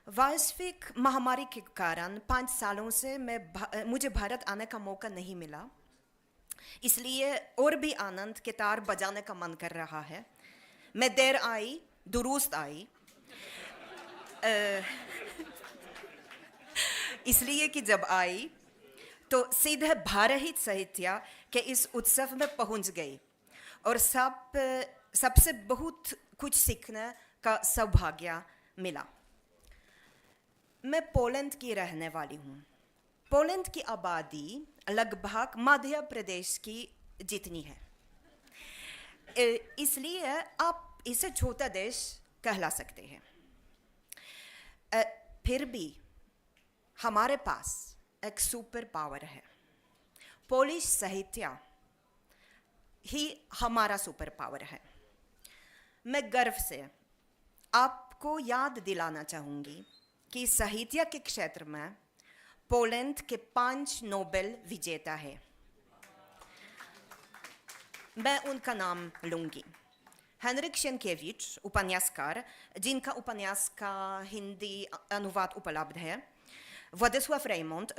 Speaker 6: वैश्विक महामारी के कारण 5 सालों से मुझे भारत आने का मौका नहीं मिला, इसलिए और भी आनंद के तार बजाने का मन कर रहा है। मैं देर आई, दुरुस्त आई, इसलिए कि जब आई तो सीधे भारत साहित्य के इस उत्सव में पहुंच गई और सबसे बहुत कुछ सीखने का सौभाग्य मिला। मैं पोलैंड की रहने वाली हूँ। पोलैंड की आबादी लगभग मध्य प्रदेश की जितनी है, इसलिए आप इसे छोटा देश कहला सकते हैं। फिर भी हमारे पास एक सुपर पावर है। पोलिश साहित्य ही हमारा सुपर पावर है। मैं गर्व से आपको याद दिलाना चाहूँगी कि साहित्य के क्षेत्र में पोलैंड के 5 नोबेल विजेता है। मैं उनका नाम लूँगी। हेनरिक शेनकेविच, उपन्यासकार, जिनका उपन्यास का हिंदी अनुवाद उपलब्ध है। Władysław Reymont,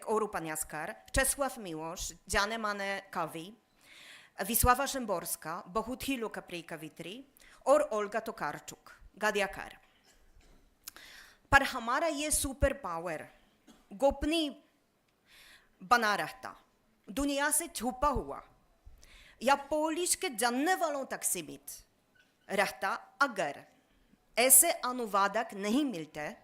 Speaker 6: Orupanjaskar, Czesław Miłosz, Janemane Kavi, Wisława Szymborska, Bohuthilu Kapri और Olga Tokarczuk, Gadiakar. पर हमारा ये सुपर पावर गोपनीय बना रहता, दुनिया से छुपा हुआ या पोलिश के जानने वालों तक सीमित रहता अगर ऐसे अनुवादक नहीं मिलते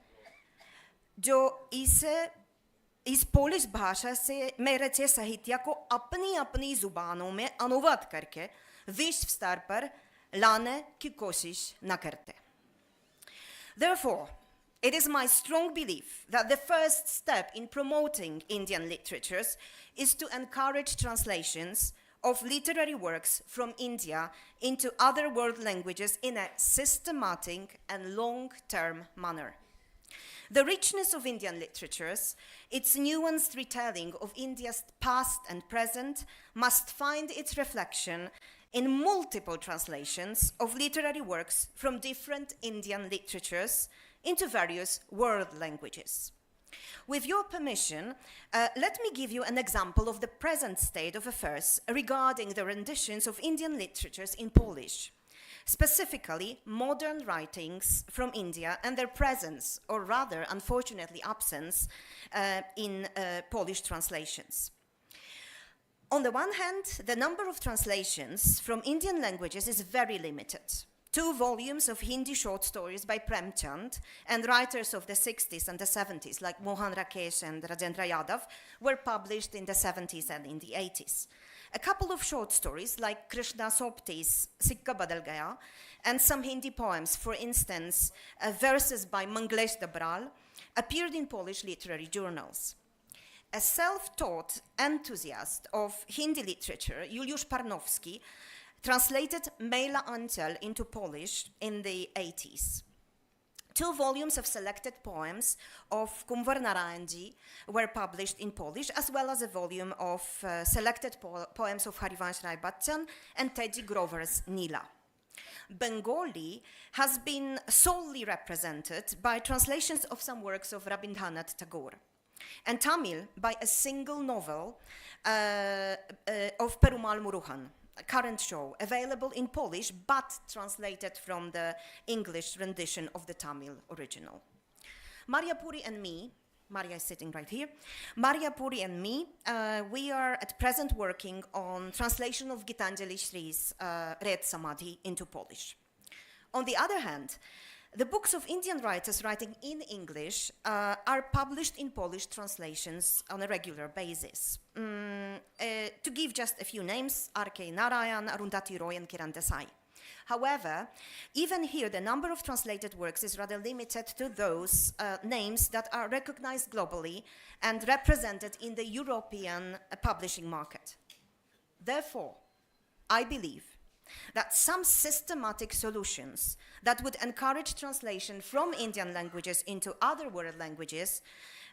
Speaker 6: जो इस पोलिश भाषा से में रचे साहित्य को अपनी अपनी जुबानों में अनुवाद करके विश्व स्तर पर लाने की कोशिश न करते. Therefore, it is my strong belief that the first step in promoting Indian literatures is to encourage translations of literary works from India into other world languages in a systematic and long-term manner. The richness of Indian literatures, its nuanced retelling of India's past and present, must find its reflection in multiple translations of literary works from different Indian literatures into various world languages. With your permission, let me give you an example of the present state of affairs regarding the renditions of Indian literatures in Polish, specifically modern writings from India and their presence, or rather, unfortunately, absence in Polish translations. On the one hand, the number of translations from Indian languages is very limited. 2 volumes of Hindi short stories by Premchand and writers of the 60s and the 70s like Mohan Rakesh and Rajendra Yadav were published in the 70s and in the 80s. A couple of short stories like Krishna Sopti's Sikka Badal Gaya and some Hindi poems, for instance, verses by Manglesh Dabral, appeared in Polish literary journals. A self-taught enthusiast of Hindi literature, Juliusz Parnowski, translated Mejla Antel into Polish in the 80s. 2 volumes of selected poems of Kumvar Narayanji were published in Polish, as well as a volume of selected poems of Harivansh Rai Bachchan and Teddy Grover's Nila. Bengali has been solely represented by translations of some works of Rabindranath Tagore, and Tamil by a single novel of Perumal Murugan, a current show, available in Polish but translated from the English rendition of the Tamil original. Maria Puri and me, Maria is sitting right here, Maria Puri and me, we are at present working on translation of Gitanjali Shri's Red Samadhi into Polish. On the other hand, the books of Indian writers writing in English are published in Polish translations on a regular basis. To give just a few names, R.K. Narayan, Arundhati Roy, and Kiran Desai. However, even here, the number of translated works is rather limited to those names that are recognized globally and represented in the European publishing market. Therefore, I believe that some systematic solutions that would encourage translation from Indian languages into other world languages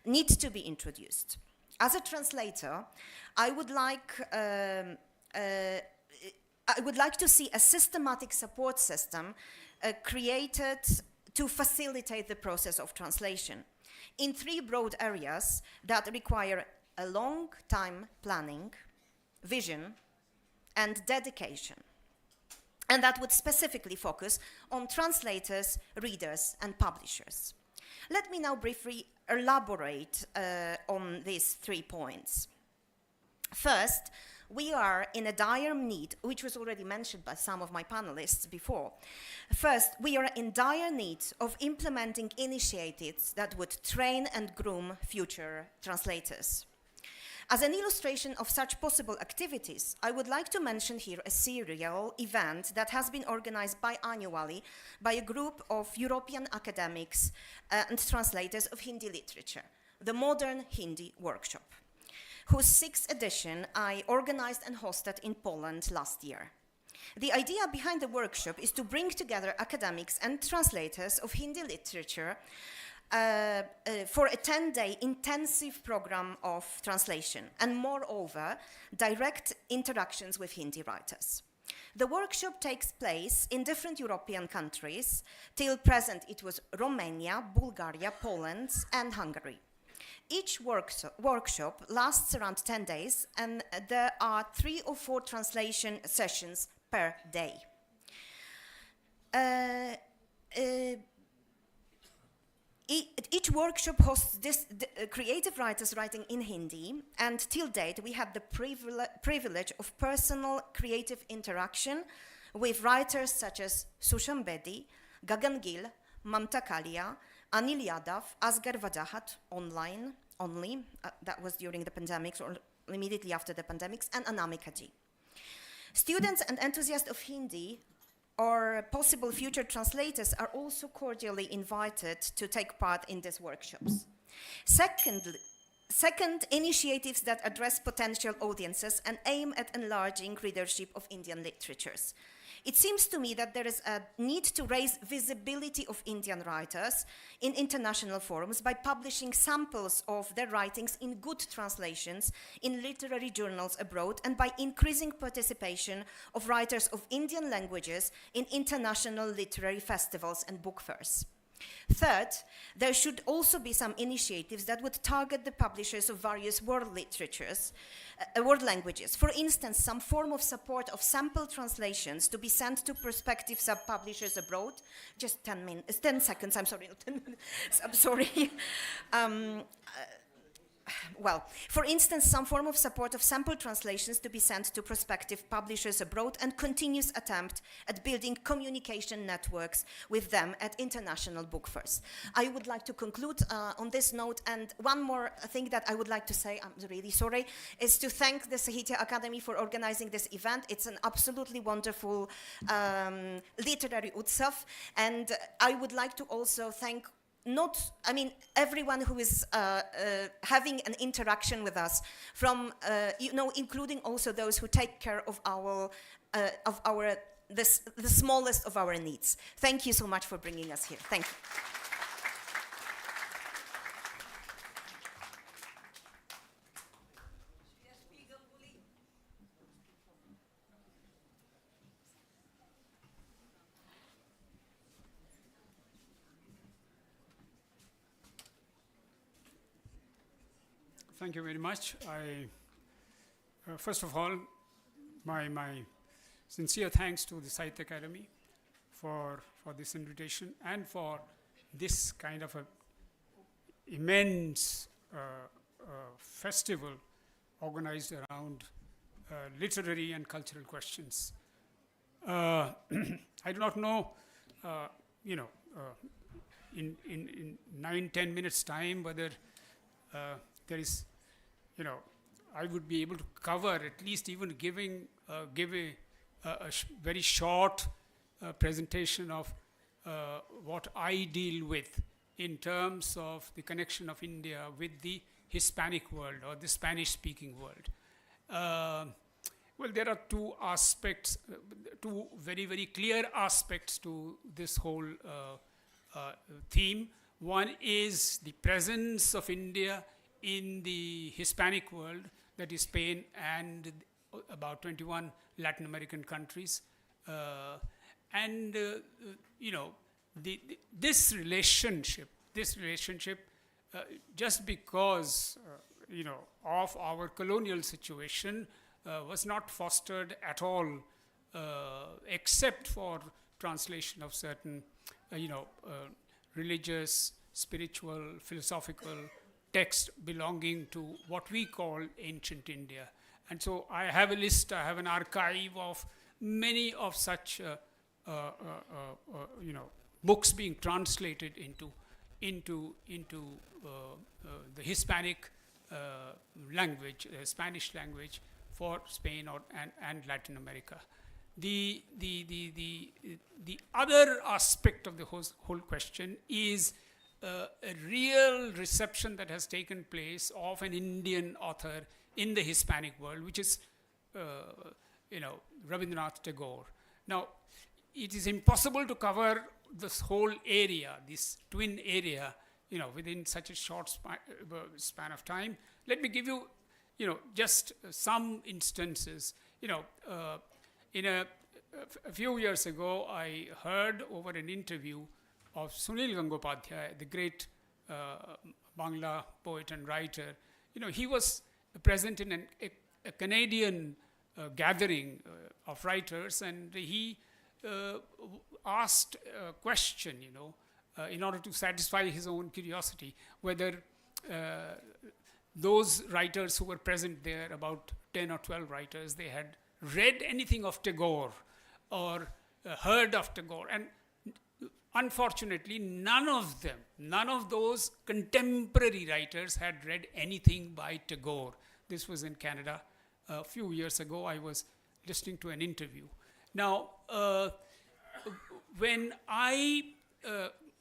Speaker 6: need to be introduced. As a translator, I would like to see a systematic support system created to facilitate the process of translation in 3 broad areas that require a long time planning, vision, and dedication, and that would specifically focus on translators, readers, and publishers. Let me now briefly elaborate on these 3 points. First, we are in a dire need, which was already mentioned by some of my panelists before. First, we are in dire need of implementing initiatives that would train and groom future translators. As an illustration of such possible activities, I would like to mention here a serial event that has been organized biannually by a group of European academics and translators of Hindi literature, the Modern Hindi Workshop, whose 6th edition I organized and hosted in Poland last year. The idea behind the workshop is to bring together academics and translators of Hindi literature for a 10-day intensive program of translation and, moreover, direct interactions with Hindi writers. The workshop takes place in different European countries. Till present, it was Romania, Bulgaria, Poland, and Hungary. Each workshop lasts around 10 days, and there are 3 or 4 translation sessions per day. Each workshop hosts creative writers writing in Hindi, and till date we had the privilege of personal creative interaction with writers such as Susham Bedi, Gagan Gill, Mamta Kalia, Anil Yadav, Asghar Wajahat, online only, that was during the pandemics or immediately after the pandemics, and Anamika Ji. Students and enthusiasts of Hindi or possible future translators are also cordially invited to take part in these workshops. Second, initiatives that address potential audiences and aim at enlarging readership of Indian literatures. It seems to me that there is a need to raise visibility of Indian writers in international forums by publishing samples of their writings in good translations in literary journals abroad, and by increasing participation of writers of Indian languages in international literary festivals and book fairs. Third, there should also be some initiatives that would target the publishers of various world literatures, world languages. For instance, some form of support of sample translations to be sent to prospective sub-publishers abroad. Just 10 seconds, I'm sorry, not 10 minutes, I'm sorry. Well, for instance, some form of support of sample translations to be sent to prospective publishers abroad, and continuous attempt at building communication networks with them at international book fairs. I would like to conclude on this note, and one more thing that I would like to say, I'm really sorry, is to thank the Sahitya Academy for organizing this event. It's an absolutely wonderful literary utsav, and I would like to also thank everyone who is having an interaction with us, from, including also those who take care of the smallest of our needs. Thank you so much for bringing us here. Thank you.
Speaker 7: Thank you very much. First of all, my sincere thanks to the Sahitya Academy for this invitation and for this kind of a immense festival organized around literary and cultural questions. I do not know, in 9-10 minutes time whether there is, I would be able to cover, at least even give a very short presentation of what I deal with in terms of the connection of India with the Hispanic world or the Spanish-speaking world. Well, there are two aspects, two very, very clear aspects to this whole theme. One is the presence of India in the Hispanic world, that is Spain and about 21 Latin American countries. This relationship, just because, of our colonial situation, was not fostered at all, except for translation of certain, religious, spiritual, philosophical text belonging to what we call ancient India. And so I have a list, I have an archive of many of such books being translated into the Hispanic language, Spanish language for Spain and Latin America. The other aspect of the whole question is a real reception that has taken place of an Indian author in the Hispanic world, which is, Rabindranath Tagore. Now, it is impossible to cover this whole area, this twin area, within such a short span of time. Let me give you, just some instances. In a few years ago, I heard over an interview of Sunil Gangopadhyay, the great Bangla poet and writer. He was present in a Canadian gathering of writers, and he asked a question, in order to satisfy his own curiosity, whether those writers who were present there, about 10 or 12 writers, they had read anything of Tagore or heard of Tagore. And unfortunately, none of those contemporary writers had read anything by Tagore. This was in Canada. A few years ago, I was listening to an interview. Now, when I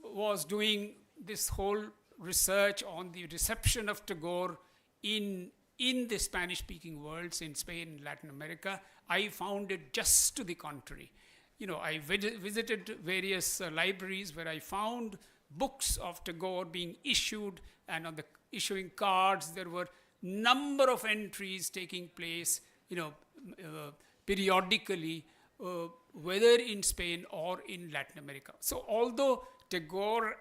Speaker 7: was doing this whole research on the reception of Tagore in the Spanish-speaking worlds, in Spain and Latin America, I found it just to the contrary. I visited various libraries where I found books of Tagore being issued, and on the issuing cards there were number of entries taking place, periodically, whether in Spain or in Latin America. So although Tagore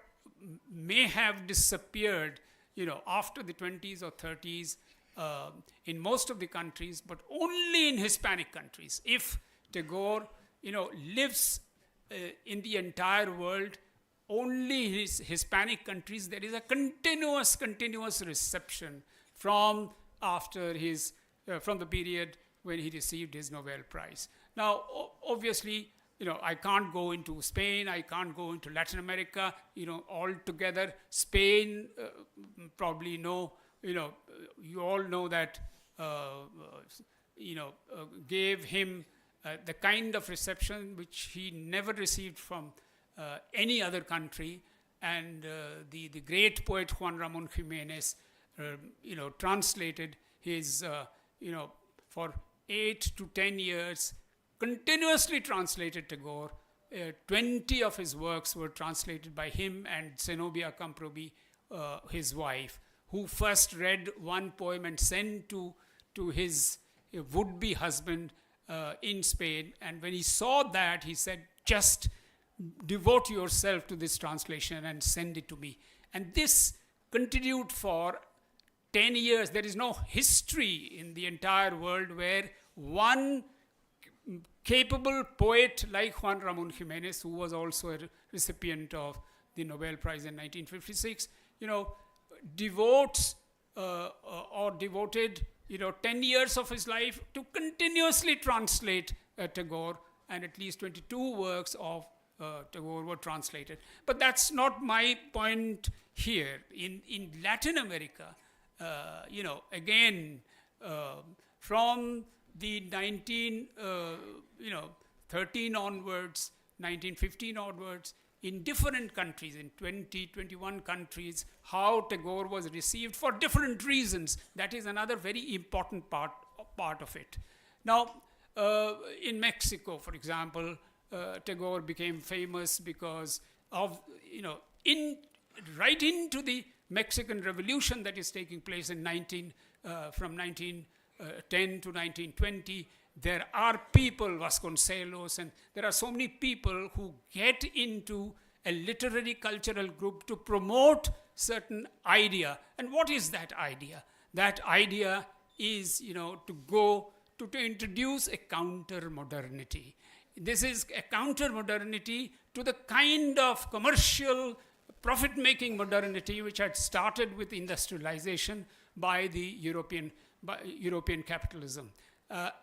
Speaker 7: may have disappeared, after the 20s or 30s in most of the countries, but only in Hispanic countries. If Tagore, lives in the entire world, only his Hispanic countries, there is a continuous reception from after his, from the period when he received his Nobel Prize. Now, obviously, I can't go into Spain, I can't go into Latin America, altogether. Spain, probably you all know that, gave him the kind of reception which he never received from any other country. And the great poet Juan Ramon Jimenez, translated his, for 8 to 10 years, continuously translated Tagore. 20 of his works were translated by him and Zenobia Camprobi, his wife, who first read one poem and sent to his would-be husband in Spain. And when he saw that, he said, just devote yourself to this translation and send it to me. And this continued for 10 years. There is no history in the entire world where one capable poet like Juan Ramon Jimenez, who was also a recipient of the Nobel Prize in 1956, devotes or devoted 10 years of his life to continuously translate Tagore, and at least 22 works of Tagore were translated. But that's not my point here. In Latin America, again, from the 1913 onwards, 1915 onwards, in different countries, in 21 countries, how Tagore was received for different reasons. That is another very important part of it. Now, in Mexico, for example, Tagore became famous because of, right into the Mexican Revolution that is taking place in from 1910 to 1920. There are people, Vasconcelos, and there are so many people who get into a literary cultural group to promote certain idea. And what is that idea? That idea is, to introduce a counter-modernity. This is a counter-modernity to the kind of commercial, profit-making modernity which had started with industrialization by the European capitalism.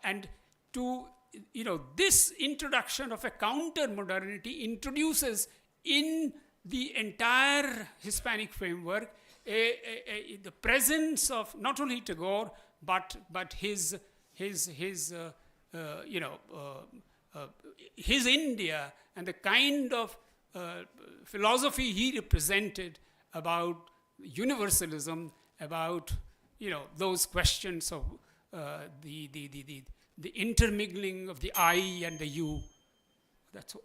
Speaker 7: And to, this introduction of a counter-modernity introduces in the entire Hispanic framework the presence of not only Tagore, but his India and the kind of philosophy he represented about universalism, about those questions of the intermingling of the I and the you. That's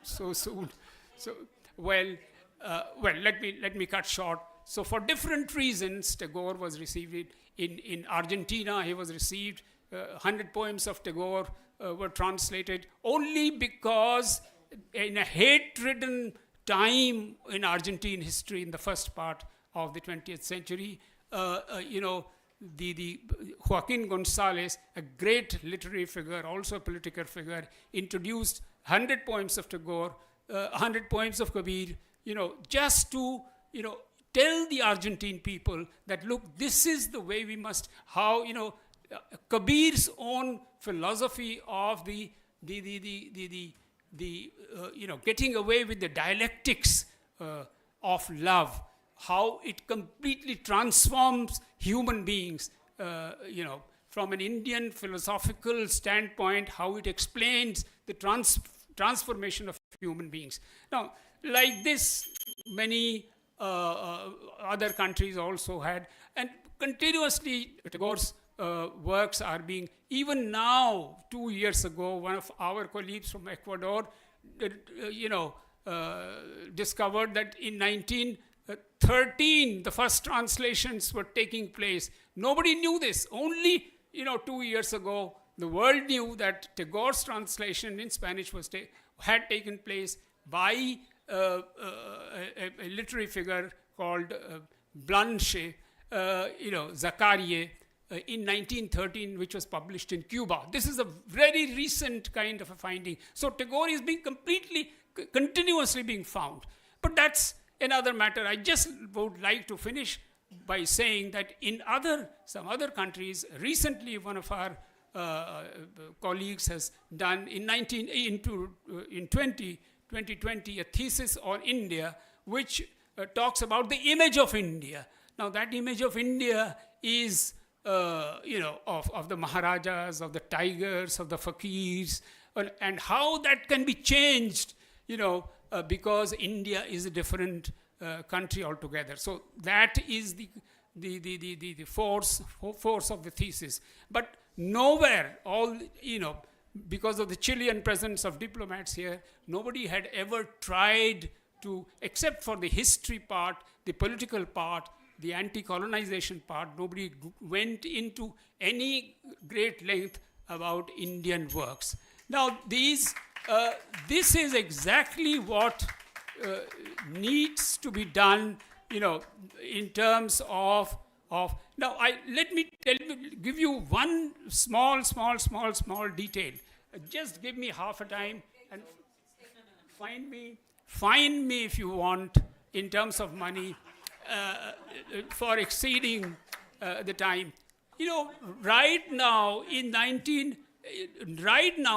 Speaker 7: so soon. So let me cut short. So for different reasons, Tagore was received in Argentina. He was received. 100 poems of Tagore were translated only because in a hate-ridden time in Argentine history, in the first part of the 20th century. The Joaquin Gonzalez, a great literary figure, also a political figure, introduced 100 poems of Tagore, 100 poems of Kabir, just to, tell the Argentine people that, look, this is the way we must, how, Kabir's own philosophy of the getting away with the dialectics of love, how it completely transforms human beings, from an Indian philosophical standpoint, how it explains the transformation of human beings. Now, like this, many other countries also had, and continuously Tagore's works are being, even now, 2 years ago, one of our colleagues from Ecuador, discovered that in 1913, the first translations were taking place. Nobody knew this. Only, 2 years ago, the world knew that Tagore's translation in Spanish had taken place by a literary figure called Blanche, Zacharie, in 1913, which was published in Cuba. This is a very recent kind of a finding. So Tagore is being continuously being found. But that's another matter. I just would like to finish by saying that in some other countries, recently one of our colleagues has done in 2020 a thesis on India, which talks about the image of India. Now that image of India is of the Maharajas, of the tigers, of the fakirs, and how that can be changed, because India is a different country altogether. So that is the force of the thesis. But nowhere, because of the Chilean presence of diplomats here, nobody had ever tried to, except for the history part, the political part, the anti-colonization part, nobody went into any great length about Indian works. Now, this is exactly what needs to be done, in terms of. Now, let me give you one small detail. Just give me half a time and find me if you want, in terms of money, for exceeding the time. Right now,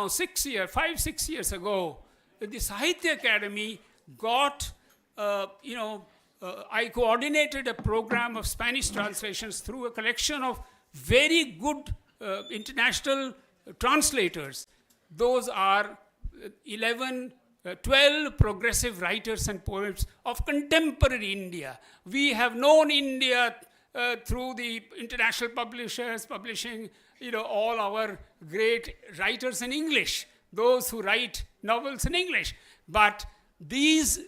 Speaker 7: 5, 6 years ago, the Sahitya Academy got, I coordinated a program of Spanish translations through a collection of very good international translators. Those are 12 progressive writers and poets of contemporary India. We have known India through the international publishers publishing, all our great writers in English, those who write novels in English. But these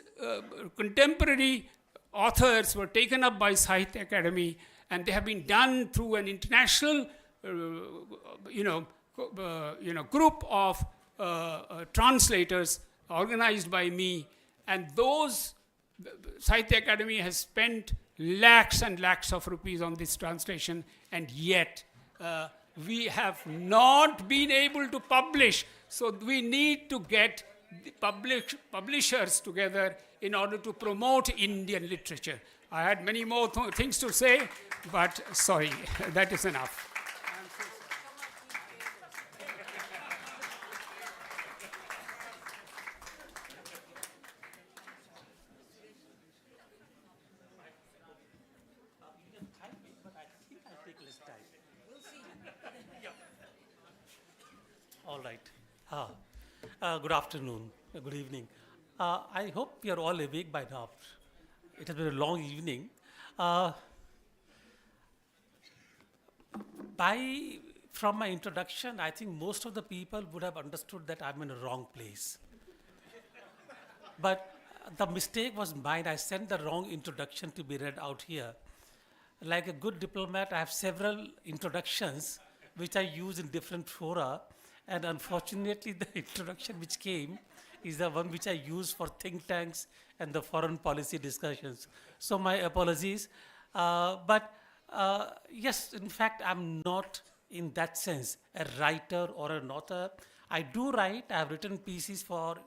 Speaker 7: contemporary authors were taken up by Sahitya Academy, and they have been done through an international, group of translators organized by me. And those, Sahitya Academy has spent lakhs and lakhs of rupees on this translation, and yet we have not been able to publish. So we need to get the publishers together in order to promote Indian literature. I had many more things to say, but sorry, that is enough.
Speaker 8: All right. Good afternoon, good evening. I hope you are all awake by now. It has been a long evening. From my introduction, I think most of the people would have understood that I'm in a wrong place. But the mistake was mine. I sent the wrong introduction to be read out here. Like a good diplomat, I have several introductions which I use in different fora. And unfortunately, the introduction which came is the one which I use for think tanks and the foreign policy discussions. So my apologies. But yes, in fact, I'm not in that sense a writer or an author. I do write. I have written pieces for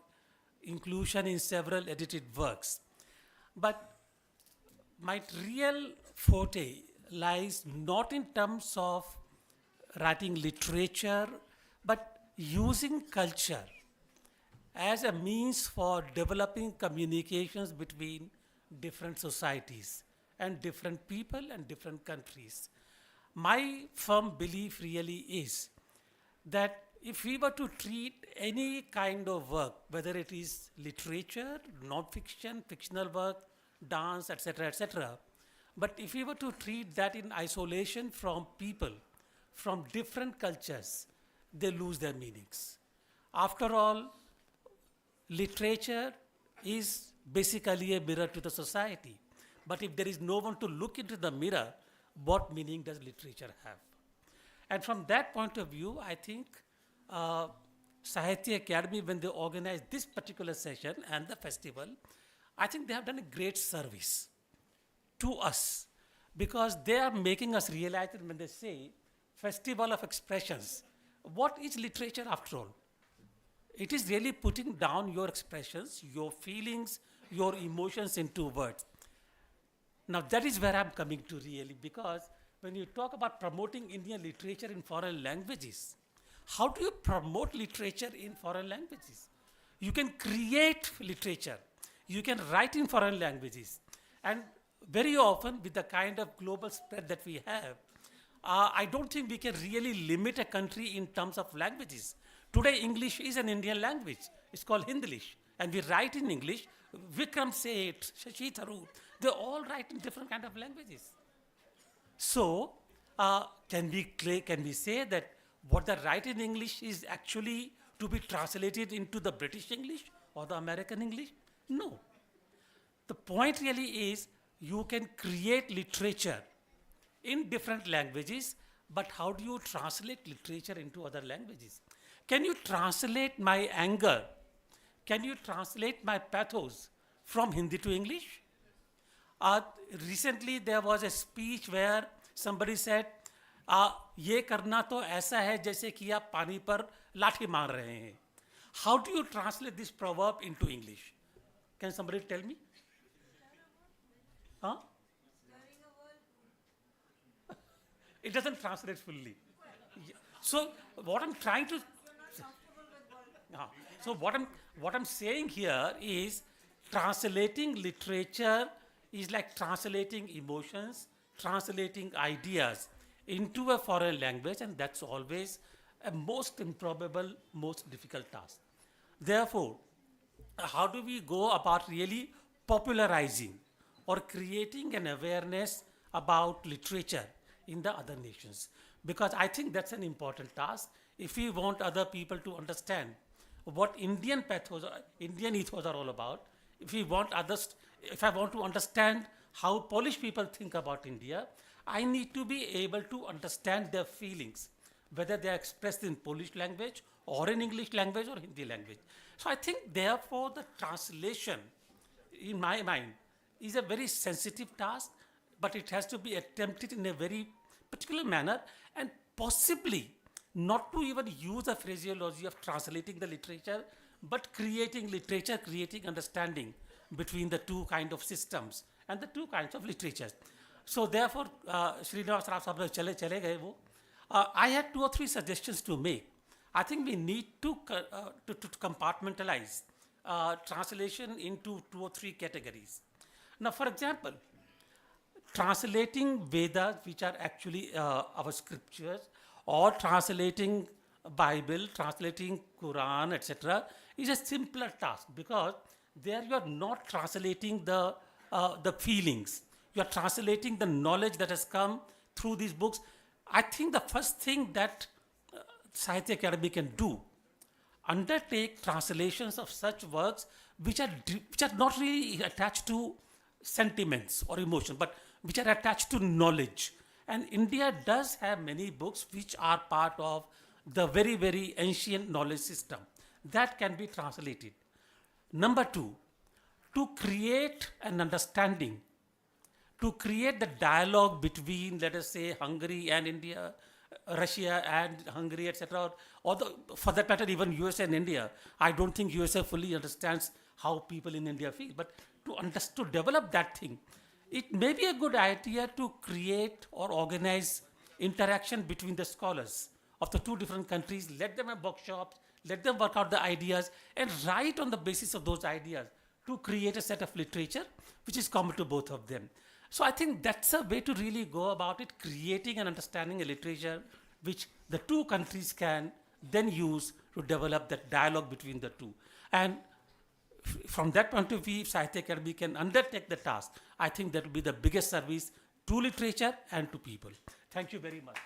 Speaker 8: inclusion in several edited works. But my real forte lies not in terms of writing literature, but using culture as a means for developing communications between different societies and different people and different countries. My firm belief really is that if we were to treat any kind of work, whether it is literature, non-fiction, fictional work, dance, etc., but if we were to treat that in isolation from people, from different cultures, they lose their meanings. After all, literature is basically a mirror to the society. But if there is no one to look into the mirror, what meaning does literature have? And from that point of view, I think Sahitya Academy, when they organized this particular session and the festival, I think they have done a great service to us, because they are making us realize that when they say festival of expressions, what is literature after all? It is really putting down your expressions, your feelings, your emotions into words. Now that is where I'm coming to really, because when you talk about promoting Indian literature in foreign languages, how do you promote literature in foreign languages? You can create literature. You can write in foreign languages. And very often with the kind of global spread that we have, I don't think we can really limit a country in terms of languages. Today, English is an Indian language. It's called Hindlish. And we write in English. Vikram Seth, Shashi Tharoor, they all write in different kind of languages. So, can we say that what they write in English is actually to be translated into the British English or the American English? No. The point really is you can create literature in different languages, but how do you translate literature into other languages? Can you translate my anger? Can you translate my pathos from Hindi to English? Recently there was a speech where somebody said, ये करना तो ऐसा है जैसे कि आप पानी पर लाठी मार रहे हैं. How do you translate this proverb into English? Can somebody tell me? Huh? It doesn't translate fully. Yeah. So what I'm trying to so what I'm saying here is translating literature is like translating emotions, translating ideas into a foreign language, and that's always a most improbable, most difficult task. Therefore, how do we go about really popularizing or creating an awareness about literature in the other nations? Because I think that's an important task. If we want other people to understand what Indian pathos, Indian ethos are all about, if I want to understand how Polish people think about India, I need to be able to understand their feelings, whether they are expressed in Polish language or in English language or Hindi language. So I think therefore the translation, in my mind, is a very sensitive task, but it has to be attempted in a very particular manner, and possibly not to even use the phraseology of translating the literature, but creating literature, creating understanding between the two kind of systems and the two kinds of literatures. So therefore, Srinivas Rao sahab chale gaye wo. I had 2 or 3 suggestions to make. I think we need to compartmentalize translation into 2 or 3 categories. Now, for example, translating Vedas, which are actually our scriptures, or translating Bible, translating Quran, etc., is a simpler task, because there you are not translating the feelings. You are translating the knowledge that has come through these books. I think the first thing that Sahitya Academy can do, undertake translations of such works which are not really attached to sentiments or emotion, but which are attached to knowledge. And India does have many books which are part of the very, very ancient knowledge system that can be translated. Number two, to create an understanding, to create the dialogue between, let us say, Hungary and India, Russia and Hungary, etc., or for that matter, even USA and India. I don't think USA fully understands how people in India feel, but to develop that thing, it may be a good idea to create or organize interaction between the scholars of the two different countries, let them have workshops, let them work out the ideas, and write on the basis of those ideas to create a set of literature which is common to both of them. So I think that's a way to really go about it, creating and understanding a literature which the two countries can then use to develop that dialogue between the two. And from that point of view, if Sahitya Academy can undertake the task, I think that will be the biggest service to literature and to people. Thank you very much.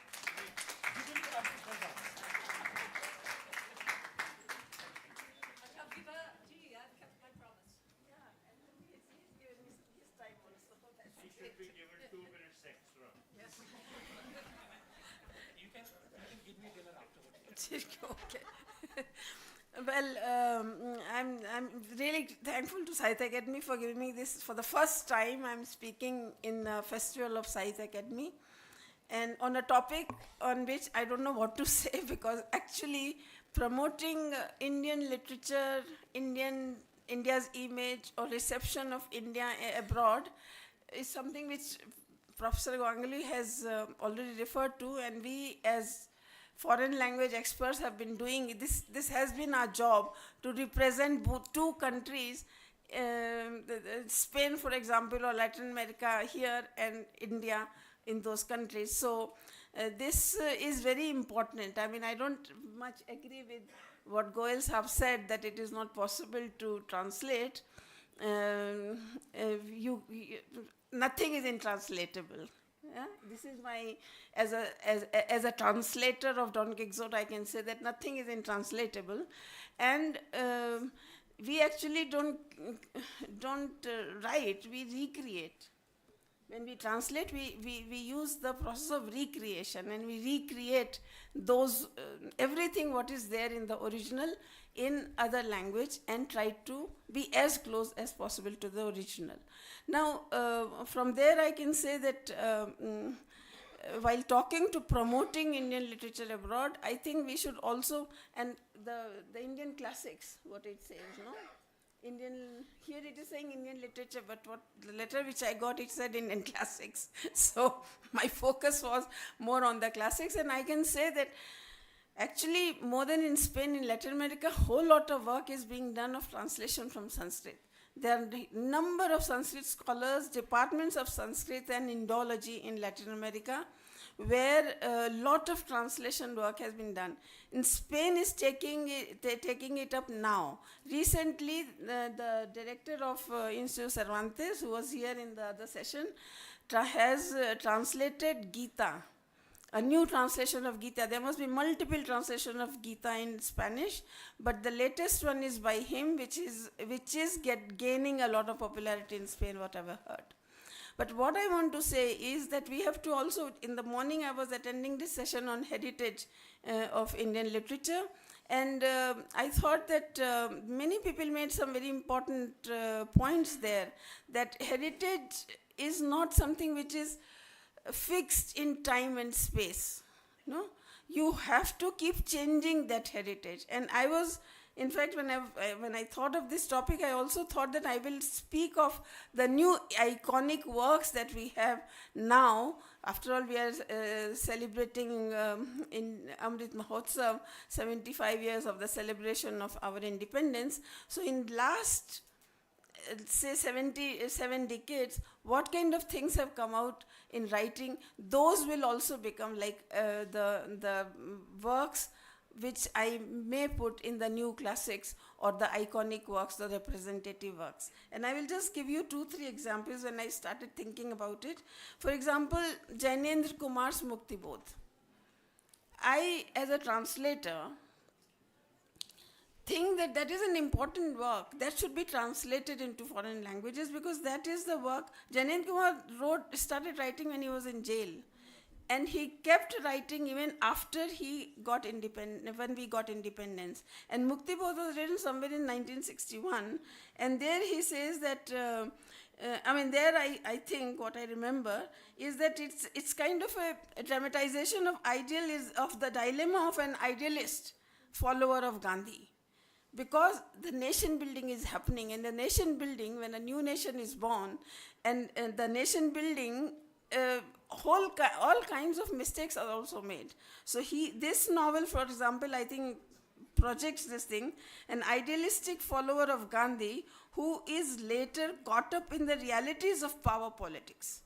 Speaker 9: Okay. Well, I'm really thankful to Sahitya Academy for giving me this. For the first time, I'm speaking in the Festival of Sahitya Academy, and on a topic on which I don't know what to say, because actually promoting Indian literature, India's image or reception of India abroad is something which Professor Ganguly has already referred to, and we as foreign language experts have been doing this. This has been our job, to represent both two countries, Spain, for example, or Latin America here, and India in those countries. So this is very important. I mean, I don't much agree with what Goels have said, that it is not possible to translate. Nothing is intranslatable. Yeah? This is my, as a translator of Don Quixote, I can say that nothing is intranslatable, and we actually don't write, we recreate. When we translate, we use the process of recreation, and we recreate those everything what is there in the original in other language, and try to be as close as possible to the original. Now, from there I can say that while talking to promoting Indian literature abroad, I think we should also, and the Indian classics, what it says, no? Here it is saying Indian literature, but what the letter which I got, it said Indian classics. So my focus was more on the classics, and I can say that actually more than in Spain, in Latin America, a whole lot of work is being done of translation from Sanskrit. There are a number of Sanskrit scholars, departments of Sanskrit and Indology in Latin America, where a lot of translation work has been done. In Spain is taking it up now. Recently, the director of Instituto Cervantes, who was here in the other session, has translated Gita, a new translation of Gita. There must be multiple translations of Gita in Spanish, but the latest one is by him, which is gaining a lot of popularity in Spain, what I've heard. But what I want to say is that we have to also, in the morning I was attending this session on heritage of Indian literature, and I thought that many people made some very important points there, that heritage is not something which is fixed in time and space. No? You have to keep changing that heritage. And I was, in fact, when I thought of this topic, I also thought that I will speak of the new iconic works that we have now. After all, we are celebrating in Amrit Mahotsav 75 years of the celebration of our independence. So in last, say 77 decades, what kind of things have come out in writing? Those will also become like the works which I may put in the new classics, or the iconic works, the representative works. And I will just give you 2-3 examples when I started thinking about it. For example, Jainendra Kumar's Muktibodh. I, as a translator, think that that is an important work that should be translated into foreign languages, because that is the work Jainendra Kumar started writing when he was in jail. and he kept writing even after he got independent, when we got independence. And Mukti Bodh was written somewhere in 1961, and there he says that, there I think what I remember is that it's kind of a dramatization of the dilemma of an idealist follower of Gandhi. Because the nation building is happening, and the nation building, when a new nation is born, and the nation building, all kinds of mistakes are also made. So this novel, for example, I think projects this thing, an idealistic follower of Gandhi who is later caught up in the realities of power politics.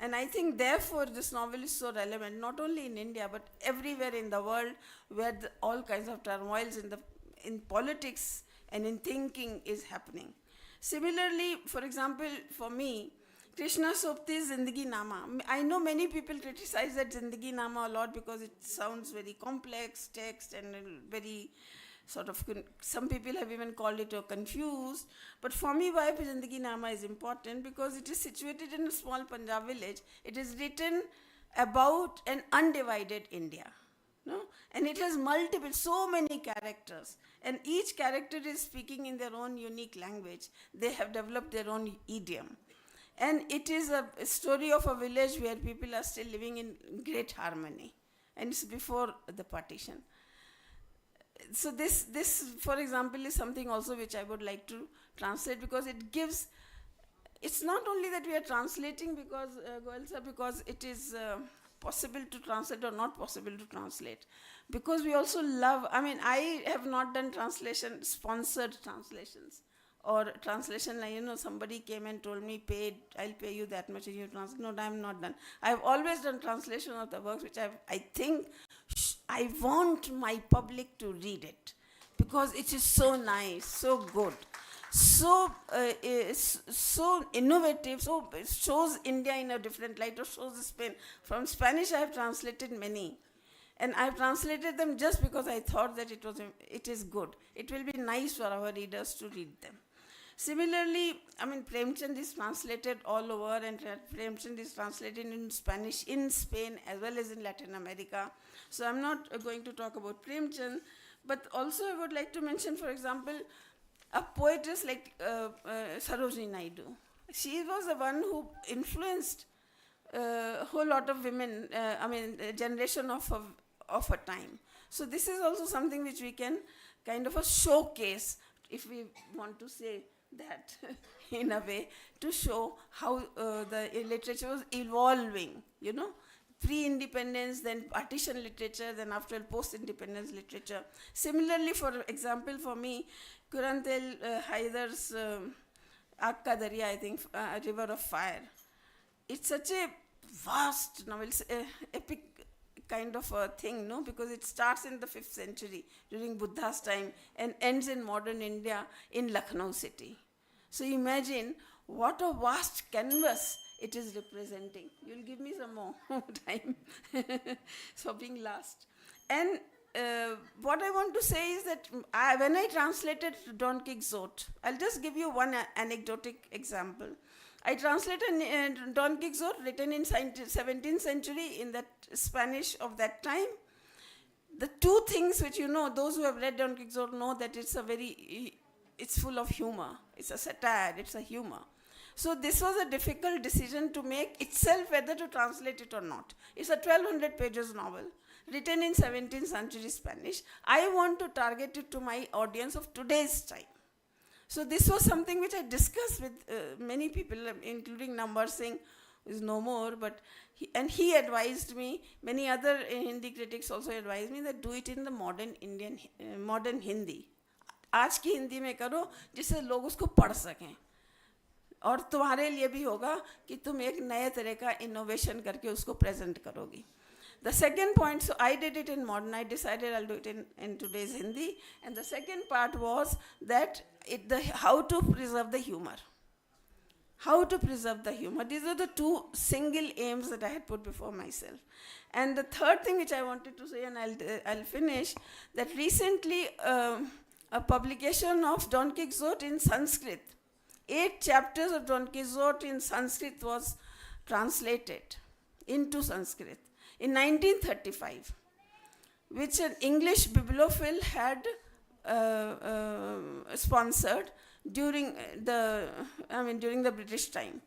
Speaker 9: And I think therefore this novel is so relevant, not only in India, but everywhere in the world where all kinds of turmoils in politics and in thinking is happening. Similarly, for example, for me, Krishna Sopti's Zindagi Nama. I know many people criticize that Zindagi Nama a lot because it sounds very complex text and very sort of, some people have even called it confused. But for me, why Zindagi Nama is important? Because it is situated in a small Punjab village. It is written about an undivided India. No? And it has so many characters. And each character is speaking in their own unique language. They have developed their own idiom. And it is a story of a village where people are still living in great harmony. And it's before the partition. So this, for example, is something also which I would like to translate, because it gives, it's not only that we are translating because, Goel sir, because it is possible to translate or not possible to translate. Because we also love, I have not done sponsored translations. Or translation, somebody came and told me, I'll pay you that much and you translate. No, I'm not done. I've always done translation of the works which I think I want my public to read it. Because it is so nice, so good, so innovative, so it shows India in a different light, or shows Spain. From Spanish I have translated many. And I've translated them just because I thought that it is good. It will be nice for our readers to read them. Similarly, Premchand is translated all over, and Premchand is translated in Spanish in Spain as well as in Latin America. So I'm not going to talk about Premchand, but also I would like to mention, for example, a poetess like Sarojini Naidu. She was the one who influenced a whole lot of women, a generation of her time. So this is also something which we can kind of a showcase, if we want to say that in a way, to show how the literature was evolving, pre-independence, then partition literature, then after post-independence literature. Similarly, for example, for me, Kurantel Haidar's Aag Ka Darya, I think, River of Fire. It's such a vast novel, it's epic kind of a thing, no? Because it starts in the 5th century, during Buddha's time, and ends in modern India in Lucknow city. So imagine what a vast canvas it is representing. You'll give me some more time for being last. And what I want to say is that when I translated Don Quixote, I'll just give you one anecdotic example. I translated Don Quixote, written in 17th century in that Spanish of that time. The two things which those who have read Don Quixote know that it's full of humor. It's a satire, it's a humor. So this was a difficult decision to make itself, whether to translate it or not. It's a 1200 pages novel, written in 17th century Spanish. I want to target it to my audience of today's time. So this was something which I discussed with many people, including Nambar Singh, who is no more, but he advised me, many other Hindi critics also advised me, that do it in the modern Hindi. आज की हिंदी में करो जिससे लोग उसको पढ़ सकें, और तुम्हारे लिए भी होगा कि तुम एक नए तरह का इनोवेशन करके उसको प्रेजेंट करोगी. The second point, so I did it in modern, I decided I'll do it in today's Hindi, and the second part was that how to preserve the humor. How to preserve the humor. These are the two single aims that I had put before myself. And the third thing which I wanted to say, and I'll finish, that recently a publication of Don Quixote in Sanskrit, 8 chapters of Don Quixote in Sanskrit was translated. into Sanskrit in 1935, which an English bibliophile had sponsored during the British time.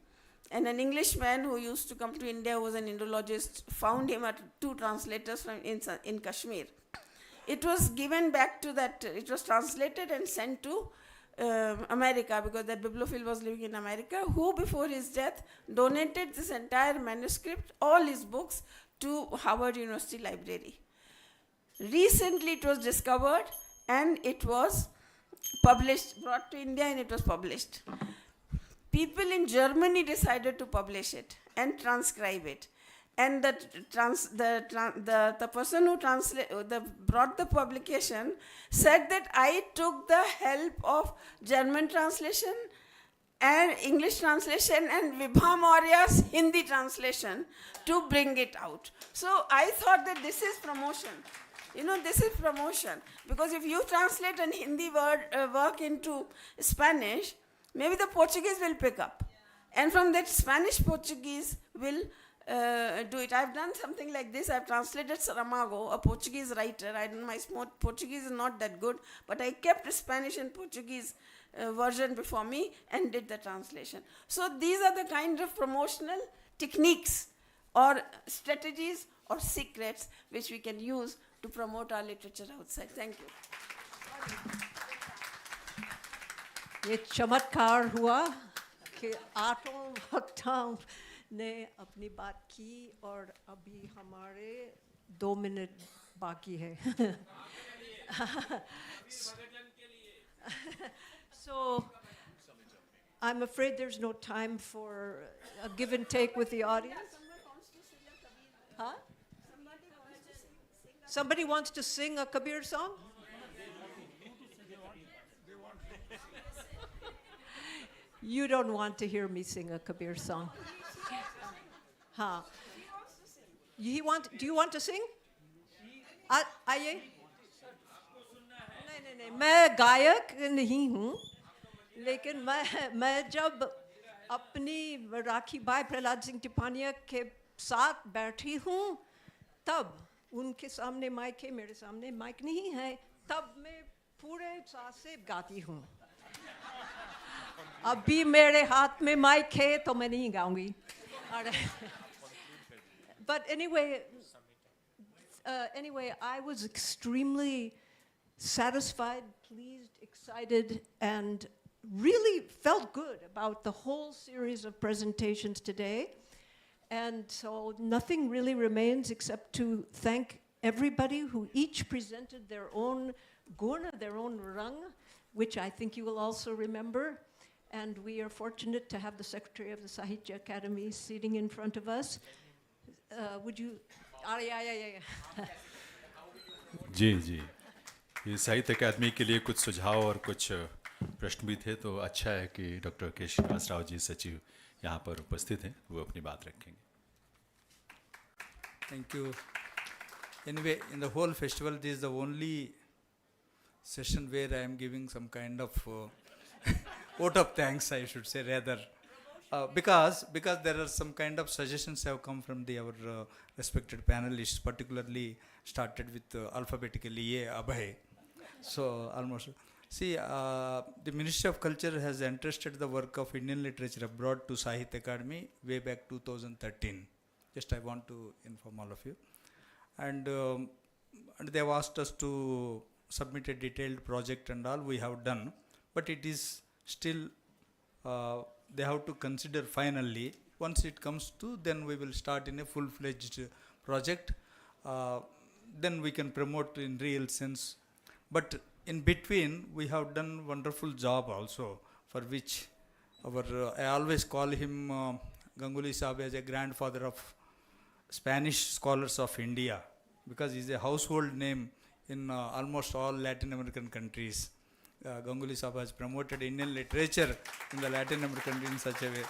Speaker 9: And an Englishman who used to come to India, who was an Indologist, found him at 2 translators in Kashmir. It was given back to that, it was translated and sent to America, because that bibliophile was living in America, who before his death donated this entire manuscript, all his books, to Harvard University Library. Recently it was discovered and it was published, brought to India, and it was published. People in Germany decided to publish it and transcribe it. And the person who brought the publication said that I took the help of German translation and English translation and Vibha Maurya's Hindi translation to bring it out. So I thought that this is promotion. This is promotion. Because if you translate an Hindi work into Spanish, maybe the Portuguese will pick up. And from that, Spanish Portuguese will do it. I've done something like this. I've translated Saramago, a Portuguese writer. My Portuguese is not that good, but I kept Spanish and Portuguese version before me and did the translation. So these are the kind of promotional techniques or strategies or secrets which we can use to promote our literature outside. Thank you.
Speaker 2: ये चमत्कार हुआ कि 8 वक्ताओं ने अपनी बात की और अभी हमारे 2 मिनट बाकी है. So I'm afraid there's no time for a give and take with the audience. Huh? Somebody wants to sing a Kabir song? You don't want to hear me sing a Kabir song. Huh? Do you want to sing? आइए. नहीं, मैं गायक नहीं हूँ, लेकिन मैं जब अपनी राखी बाई प्रहलाद सिंह टिपानिया के साथ बैठी हूँ, तब उनके सामने माइक है, मेरे सामने माइक नहीं है, तब मैं पूरे सांस से गाती हूँ. अभी मेरे हाथ में माइक है तो मैं नहीं गाऊंगी. But anyway, I was extremely satisfied, pleased, excited, and really felt good about the whole series of presentations today. And so nothing really remains except to thank everybody who each presented their own guna, their own rang, which I think you will also remember. And we are fortunate to have the Secretary of the Sahitya Academy sitting in front of us. Would you? Yeah.
Speaker 1: जी. ये साहित्य अकादमी के लिए कुछ सुझाव और कुछ प्रश्न भी थे, तो अच्छा है कि डॉक्टर के श्रीनिवास राव जी सचिव यहाँ पर उपस्थित हैं, वो अपनी बात रखेंगे.
Speaker 10: Thank you. Anyway, in the whole festival, this is the only session where I am giving some kind of vote of thanks, I should say, rather. Because there are some kind of suggestions have come from our respected panelists, particularly started with alphabetically A, Abhay. So almost, see, the Ministry of Culture has entrusted the work of Indian literature abroad to Sahitya Academy way back 2013. Just I want to inform all of you. And they have asked us to submit a detailed project and all we have done, but it is still they have to consider finally. Once it comes to, then we will start in a full-fledged project. Then we can promote in real sense. But in between, we have done wonderful job also, for which I always call him Ganguly Sahib as a grandfather of Spanish scholars of India, because he is a household name in almost all Latin American countries. Ganguly Sahib has promoted Indian literature in the Latin American countries in such a way.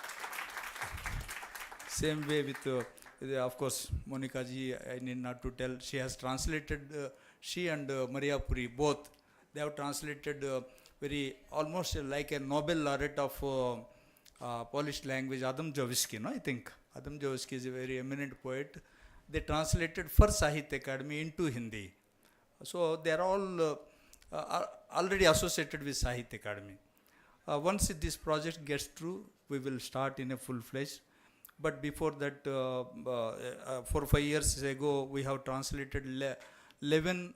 Speaker 10: Same way with, of course, Monica ji, I need not to tell, she has translated, she and Maria Puri, both, they have translated almost like a Nobel laureate of Polish language, Adam Jowiski, no, I think, Adam Joshi is a very eminent poet. They translated for Sahitya Academy into Hindi. So they are all already associated with Sahitya Academy. Once this project gets through, we will start in a full-fledged. But before that, 4 or 5 years ago, we have translated 11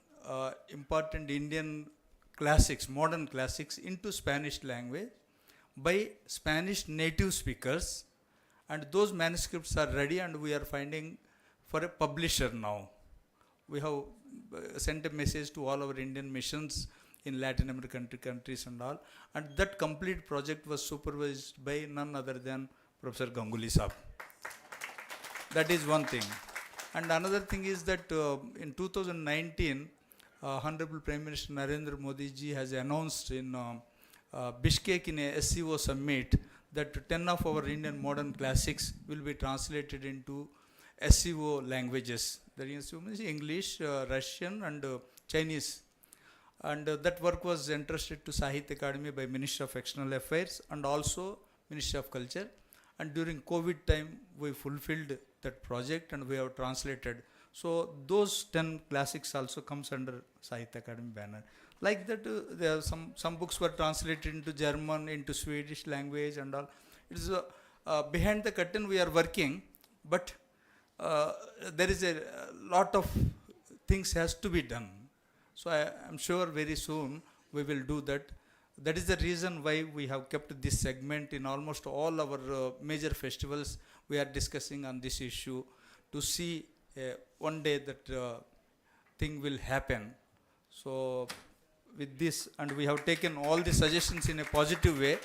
Speaker 10: important Indian classics, modern classics, into Spanish language by Spanish native speakers. And those manuscripts are ready, and we are finding for a publisher now. We have sent a message to all our Indian missions in Latin American countries and all. And that complete project was supervised by none other than Professor Ganguly Saab. That is one thing. And another thing is that in 2019, Honorable Prime Minister Narendra Modi ji has announced in Bishkek in a SCO summit that 10 of our Indian modern classics will be translated into SCO languages. That is English, Russian and Chinese. And that work was entrusted to Sahitya Academy by Ministry of External Affairs and also Ministry of Culture. And during COVID time, we fulfilled that project and we have translated. So those 10 classics also comes under Sahitya Academy banner. Like that, there are some books were translated into German, into Swedish language and all. It is behind the curtain we are working, but there is a lot of things has to be done. So I am sure very soon we will do that. That is the reason why we have kept this segment in almost all our major festivals. We are discussing on this issue to see one day that thing will happen. So with this, and we have taken all the suggestions in a positive way,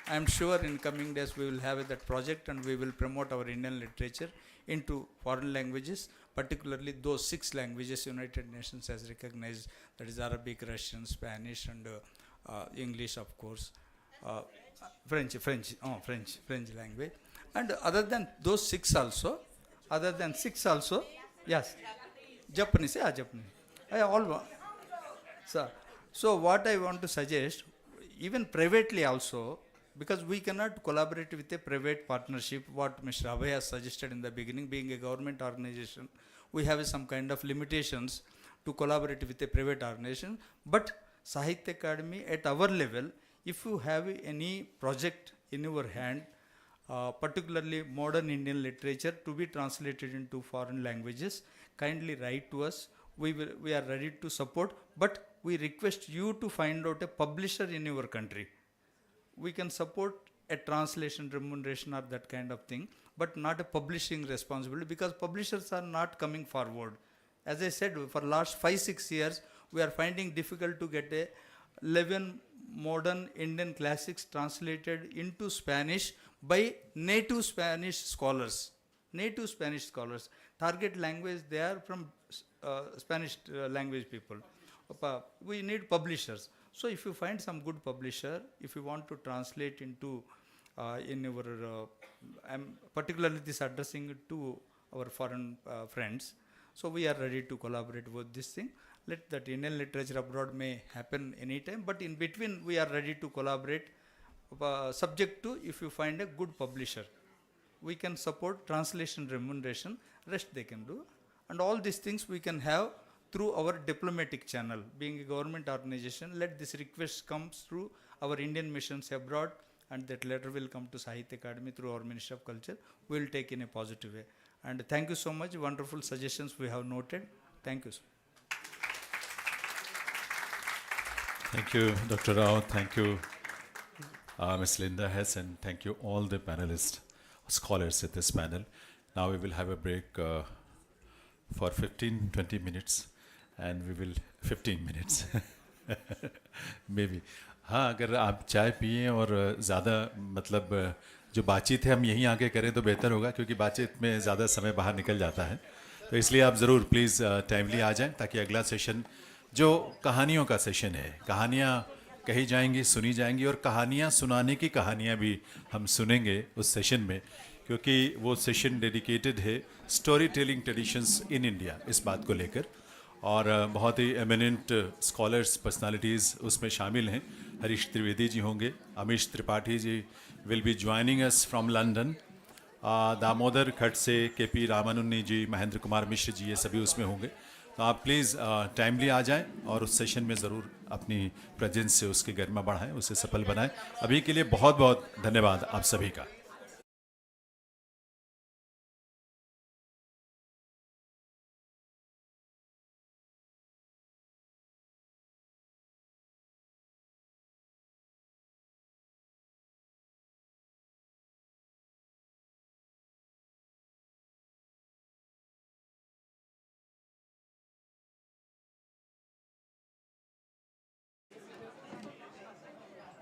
Speaker 10: I am sure in coming days we will have that project and we will promote our Indian literature into foreign languages, particularly those 6 languages United Nations has recognized, that is Arabic, Russian, Spanish and English, of course, French language. And other than those 6 also, yes, Japanese, Japanese. So what I want to suggest, even privately also, because we cannot collaborate with a private partnership, what Mr. Abhay has suggested in the beginning, being a government organization, we have some kind of limitations to collaborate with a private organization. But Sahitya Academy at our level, if you have any project in your hand, particularly modern Indian literature to be translated into foreign languages, kindly write to us. We are ready to support, but we request you to find out a publisher in your country. We can support a translation remuneration or that kind of thing, but not a publishing responsibility, because publishers are not coming forward. As I said, for last 5-6 years, we are finding difficult to get 11 modern Indian classics translated into Spanish by native Spanish scholars. Target language, they are from Spanish language people. We need publishers. So if you find some good publisher, if you want to translate into in your, I'm particularly this addressing it to our foreign friends. So we are ready to collaborate with this thing. Let that Indian literature abroad may happen anytime, but in between we are ready to collaborate, subject to if you find a good publisher. We can support translation remuneration, rest they can do. And all these things we can have through our diplomatic channel. Being a government organization, let this request come through our Indian missions abroad, and that letter will come to Sahitya Academy through our Ministry of Culture. We will take in a positive way. And thank you so much. Wonderful suggestions we have noted. Thank you, sir.
Speaker 1: Thank you, Dr. Rao. Thank you, Ms. Linda Hess, and thank you all the panelists, scholars at this panel. Now we will have a break for 15-20 minutes, and we will 15 minutes maybe. हाँ, अगर आप चाय पिए और ज़्यादा मतलब जो बातचीत है हम यहीं आके करें तो बेहतर होगा, क्योंकि बातचीत में ज़्यादा समय बाहर निकल जाता है. तो इसलिए आप ज़रूर प्लीज़ टाइमली आ जाएं, ताकि अगला सेशन जो कहानियों का सेशन है, कहानियाँ कही जाएंगी, सुनी जाएंगी, और कहानियाँ सुनाने की कहानियाँ भी हम सुनेंगे उस सेशन में, क्योंकि वो सेशन डेडिकेटेड है story telling traditions in India, इस बात को लेकर. और बहुत ही एमिनेंट स्कॉलर्स, पर्सनालिटीज़ उसमें शामिल हैं. हरीश त्रिवेदी जी होंगे, Amish Tripathi ji will be joining us from London, Damodar खट से KP रामानुन्नी जी, महेंद्र कुमार मिश्र जी, ये सभी उसमें होंगे। तो आप प्लीज़ टाइमली आ जाएं और उस सेशन में ज़रूर अपनी प्रेजेंस से उसकी गरिमा बढ़ाएं, उसे सफल बनाएं। अभी के लिए बहुत बहुत धन्यवाद आप सभी का।